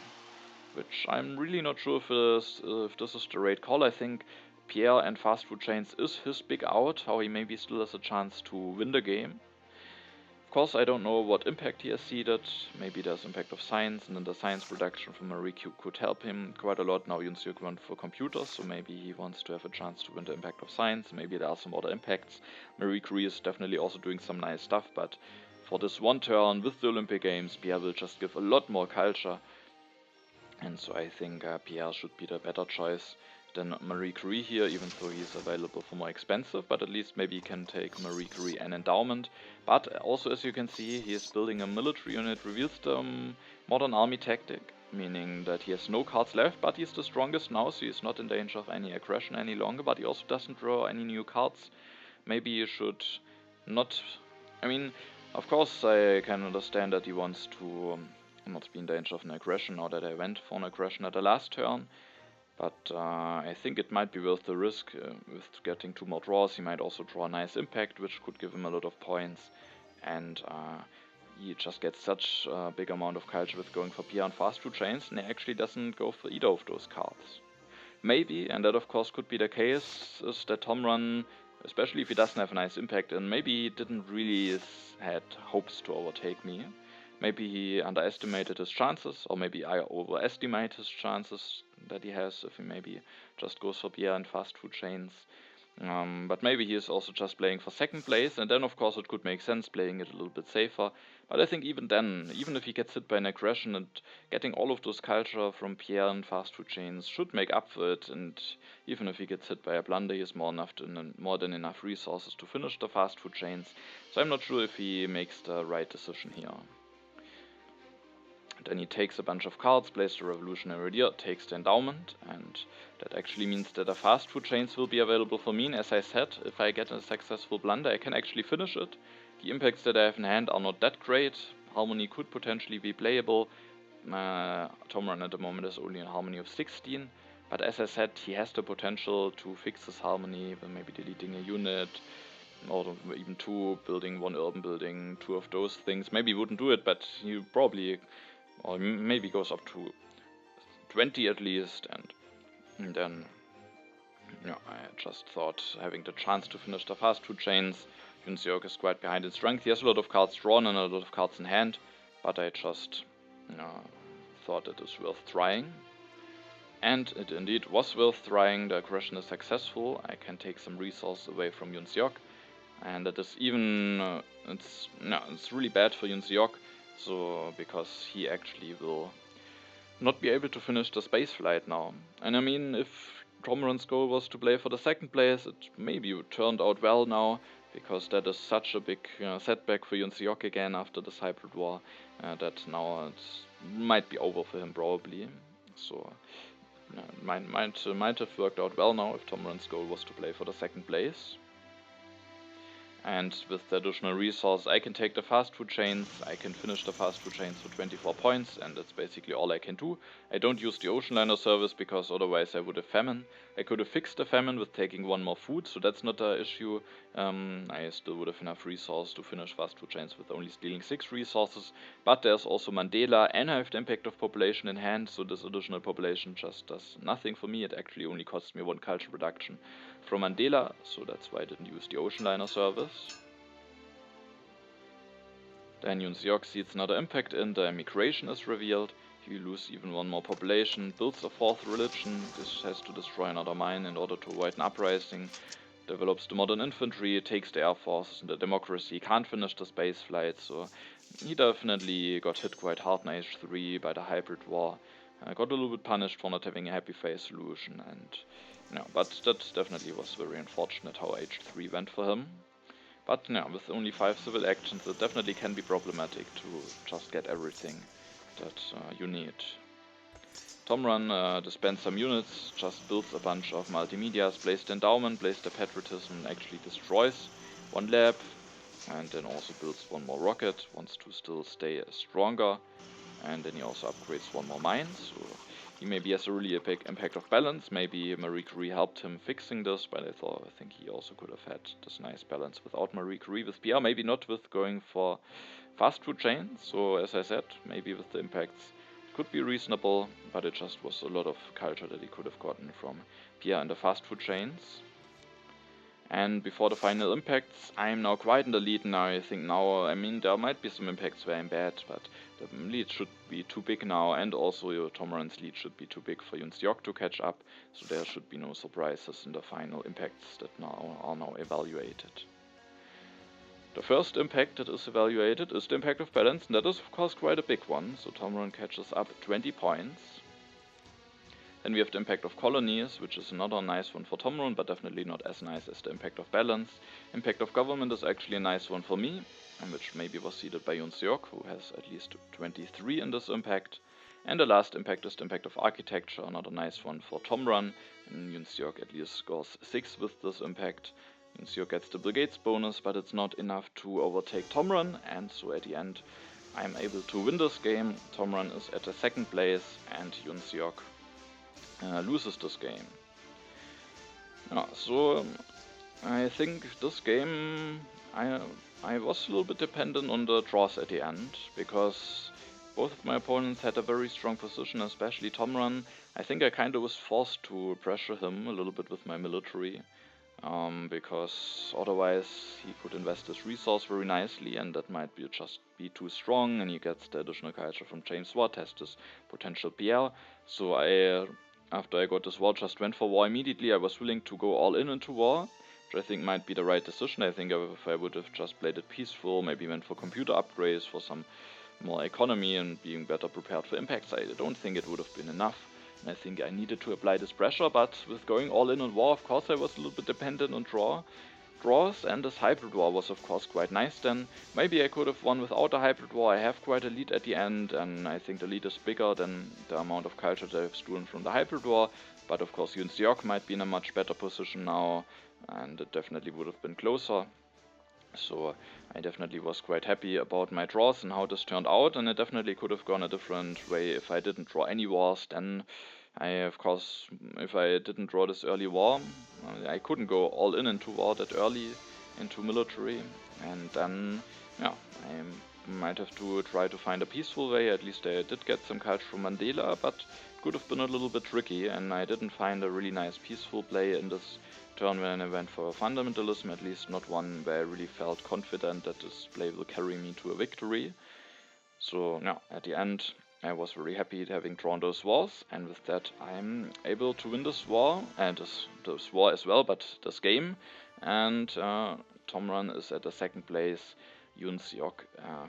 which I'm really not sure if this is the right call. I think Pierre and fast food chains is his big out, how he maybe still has a chance to win the game. Of course, I don't know what impact he has seeded. Maybe there's impact of science, and then the science production from Marie could help him quite a lot. Now Yunseok went for computers, so maybe he wants to have a chance to win the impact of science. Maybe there are some other impacts. Marie Curie is definitely also doing some nice stuff, but for this 1 turn with the Olympic Games, Pierre will just give a lot more culture. And so I think Pierre should be the better choice than Marie Curie here, even though he's available for more expensive, but at least maybe he can take Marie Curie and endowment. But also, as you can see, he is building a military unit, reveals the modern army tactic, meaning that he has no cards left, but he's the strongest now, so he's not in danger of any aggression any longer, but he also doesn't draw any new cards. Maybe you should not... I mean, of course I can understand that he wants to not be in danger of an aggression now that I went for an aggression at the last turn. But I think it might be worth the risk with getting 2 more draws. He might also draw a nice impact, which could give him a lot of points. And he just gets such a big amount of culture with going for Pierre and fast food chains, and he actually doesn't go for either of those cards. Maybe, and that of course could be the case, is that ThomRun, especially if he doesn't have a nice impact, and maybe he didn't really had hopes to overtake me. Maybe he underestimated his chances, or maybe I overestimate his chances that he has if he maybe just goes for Pierre and fast food chains. But maybe he is also just playing for 2nd place, and then of course it could make sense playing it a little bit safer. But I think even then, even if he gets hit by an aggression, and getting all of those culture from Pierre and fast food chains should make up for it, and even if he gets hit by a blunder, he has more than enough resources to finish the fast food chains. So I'm not sure if he makes the right decision here. Then he takes a bunch of cards, plays the Revolutionary Idea, takes the endowment, and that actually means that the fast food chains will be available for me. And as I said, if I get a successful blunder, I can actually finish it. The impacts that I have in hand are not that great. Harmony could potentially be playable. ThomRun at the moment is only in harmony of 16, but as I said, he has the potential to fix his harmony by maybe deleting a unit, or even 2, building 1 urban building, 2 of those things. Maybe he wouldn't do it, but he probably, or maybe goes up to 20 at least, and then I just thought having the chance to finish the fast 2 chains. Yunseok is quite behind in strength. He has a lot of cards drawn and a lot of cards in hand, but I just thought it is worth trying. And it indeed was worth trying. The aggression is successful. I can take some resources away from Yunseok, and it is even it's really bad for Yunseok, so because he actually will not be able to finish the space flight now. And I mean, if ThomRun's goal was to play for the 2nd place, it maybe turned out well now, because that is such a big setback for Yunseok again after this hybrid war, that now it might be over for him probably. So it might have worked out well now if ThomRun's goal was to play for the 2nd place. And with the additional resource, I can take the fast 2 chains, I can finish the fast 2 chains for 24 points, and that's basically all I can do. I don't use the ocean liner service, because otherwise I would have famine. I could have fixed the famine with taking 1 more food, so that's not an issue. I still would have enough resource to finish fast 2 chains with only stealing 6 resources. But there's also Mandela, and I have the impact of population in hand, so this additional population just does nothing for me. It actually only costs me 1 culture reduction from Mandela, so that's why I didn't use the ocean liner service. Then Yunseok sees another impact in, the migration is revealed. He loses even 1 more population, builds a 4th religion. This has to destroy another mine in order to avoid an uprising. Develops the modern infantry, takes the air forces and the democracy, can't finish the space flight, so he definitely got hit quite hard in age 3 by the hybrid war. Got a little bit punished for not having a happy phase solution, and but that definitely was very unfortunate how age 3 went for him. But with only 5 civil actions, it definitely can be problematic to just get everything that you need. ThomRun dispense some units, just builds a bunch of multimedias, plays the endowment, plays the patriotism, and actually destroys 1 lab, and then also builds 1 more rocket, wants to still stay stronger, and then he also upgrades 1 more mine, so he maybe has a really big impact of balance. Maybe Marie Curie helped him fixing this, but I think he also could have had this nice balance without Marie Curie with PR, maybe not with going for fast 2 chains. So as I said, maybe with the impacts it could be reasonable, but it just was a lot of culture that he could have gotten from PR and the fast 2 chains. And before the final impacts, I'm now quite in the lead now. I think now, I mean, there might be some impacts where I'm bad, but the lead should be too big now, and also ThomRun's lead should be too big for Yunseok to catch up, so there should be no surprises in the final impacts that are now evaluated. The first impact that is evaluated is the impact of balance, and that is of course quite a big one, so ThomRun catches up 20 points. Then we have the impact of colonies, which is another nice one for ThomRun, but definitely not as nice as the impact of balance. Impact of government is actually a nice one for me, which maybe was seeded by Yunseok, who has at least 23 in this impact. And the last impact is the impact of architecture, another nice one for ThomRun, and Yunseok at least scores 6 with this impact. Yunseok gets the brigades bonus, but it's not enough to overtake ThomRun, and so at the end I'm able to win this game. ThomRun is at the 2nd place, and Yunseok loses this game. So I think this game I was a little bit dependent on the draws at the end, because both of my opponents had a very strong position, especially ThomRun. I think I kind of was forced to pressure him a little bit with my military, because otherwise he could invest his resource very nicely, and that might just be too strong, and he gets the additional culture from James Watt, has this potential PL. So after I got this war, just went for war immediately. I was willing to go all in into war, which I think might be the right decision. I think if I would have just played it peaceful, maybe went for computer upgrades, for some more economy and being better prepared for impacts, I don't think it would have been enough. And I think I needed to apply this pressure, but with going all in on war, of course I was a little bit dependent on draws, and this hybrid war was of course quite nice then. Maybe I could have won without a hybrid war. I have quite a lead at the end, and I think the lead is bigger than the amount of culture that I've stolen from the hybrid war, but of course Yunseok might be in a much better position now, and it definitely would have been closer. So I definitely was quite happy about my draws and how this turned out, and it definitely could have gone a different way if I didn't draw any wars. Then of course, if I didn't draw this early war, I couldn't go all in into war that early, into military, and then, yeah, I might have to try to find a peaceful way. At least I did get some cards from Mandela, but it could have been a little bit tricky, and I didn't find a really nice peaceful play in this turn when I went for fundamentalism, at least not one where I really felt confident that this play will carry me to a victory. So yeah, at the end I was very happy having drawn those wars, and with that I'm able to win this war, and this war as well, but this game, and ThomRun is at the second place. Yunseok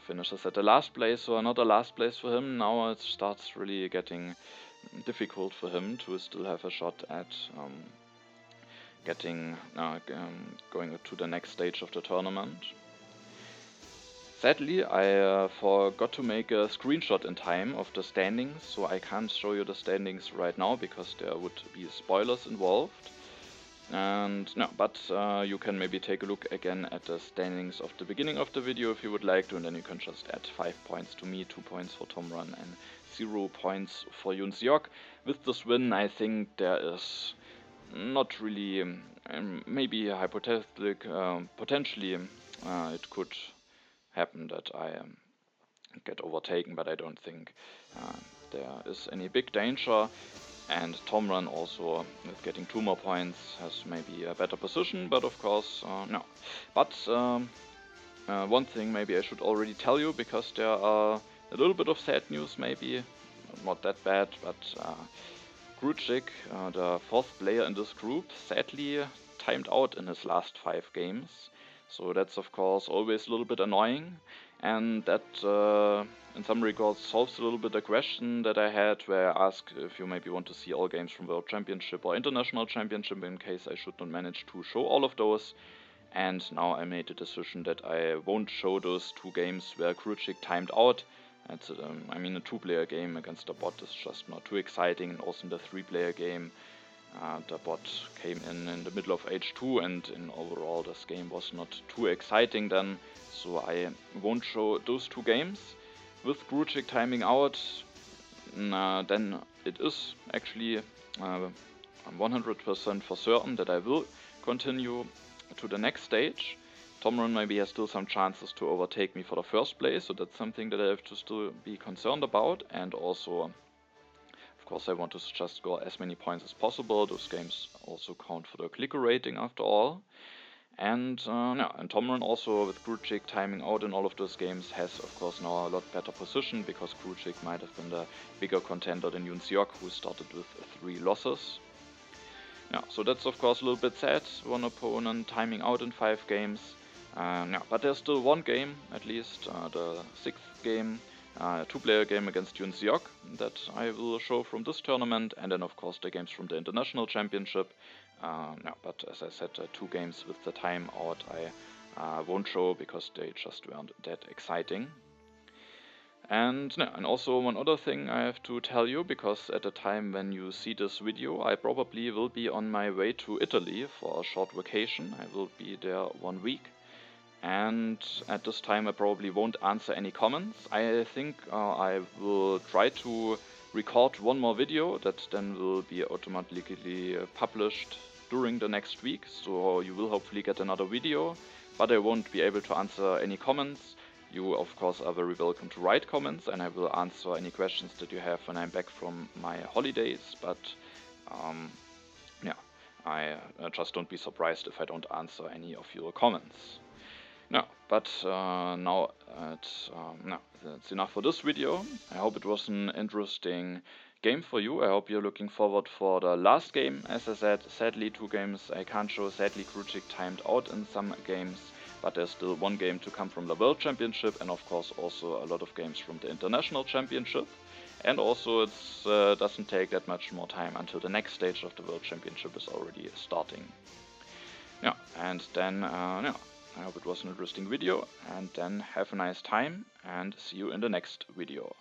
finishes at the last place, so another last place for him. Now it starts really getting difficult for him to still have a shot at going to the next stage of the tournament. Sadly, I forgot to make a screenshot in time of the standings, so I can't show you the standings right now because there would be spoilers involved. And no, but you can maybe take a look again at the standings of the beginning of the video if you would like to, and then you can just add 5 points to me, 2 points for ThomRun, and 0 points for Yunseok. With this win, I think there is not really, maybe hypothetic, potentially it could happen that I get overtaken, but I don't think there is any big danger. And ThomRun also, with getting 2 more points, has maybe a better position, but of course, no. But one thing maybe I should already tell you, because there are a little bit of sad news maybe, not that bad, but Grujic, the 4th player in this group, sadly timed out in his last 5 games. So that's of course always a little bit annoying, and that in some regards solves a little bit a question that I had, where I asked if you maybe want to see all games from World Championship or International Championship in case I should not manage to show all of those. And now I made the decision that I won't show those 2 games where Grujic timed out. It's, I mean, a 2-player game against a bot is just not too exciting, and also in the 3-player game the bot came in the middle of H2, and in overall this game was not too exciting then, so I won't show those 2 games. With Grujic timing out, then it is actually 100% for certain that I will continue to the next stage. ThomRun maybe has still some chances to overtake me for the first place, so that's something that I have to still be concerned about. And also, of course, I want to just score as many points as possible. Those games also count for the clicker rating after all. And yeah, and ThomRun also, with Grujic timing out in all of those games, has of course now a lot better position, because Grujic might have been the bigger contender than Yunseok, who started with 3 losses. Yeah, so that's of course a little bit sad, one opponent timing out in 5 games. Yeah, but there's still one game, at least, the 6th game, 2-player game against Yunseok, that I will show from this tournament, and then of course the games from the International Championship. Yeah, but as I said, 2 games with the time out I won't show because they just weren't that exciting. And also one other thing I have to tell you, because at the time when you see this video I probably will be on my way to Italy for a short vacation. I will be there 1 week. And at this time I probably won't answer any comments. I think I will try to record 1 more video that then will be automatically published during the next week, so you will hopefully get another video, but I won't be able to answer any comments. You of course are very welcome to write comments, and I will answer any questions that you have when I'm back from my holidays, but yeah, I just don't be surprised if I don't answer any of your comments. No, but now that's enough for this video. I hope it was an interesting game for you. I hope you're looking forward for the last game. As I said, sadly 2 games I can't show. Sadly Grujic timed out in some games, but there's still 1 game to come from the World Championship, and of course also a lot of games from the International Championship. And also it doesn't take that much more time until the next stage of the World Championship is already starting. Yeah, and then yeah, I hope it was an interesting video, and then have a nice time and see you in the next video.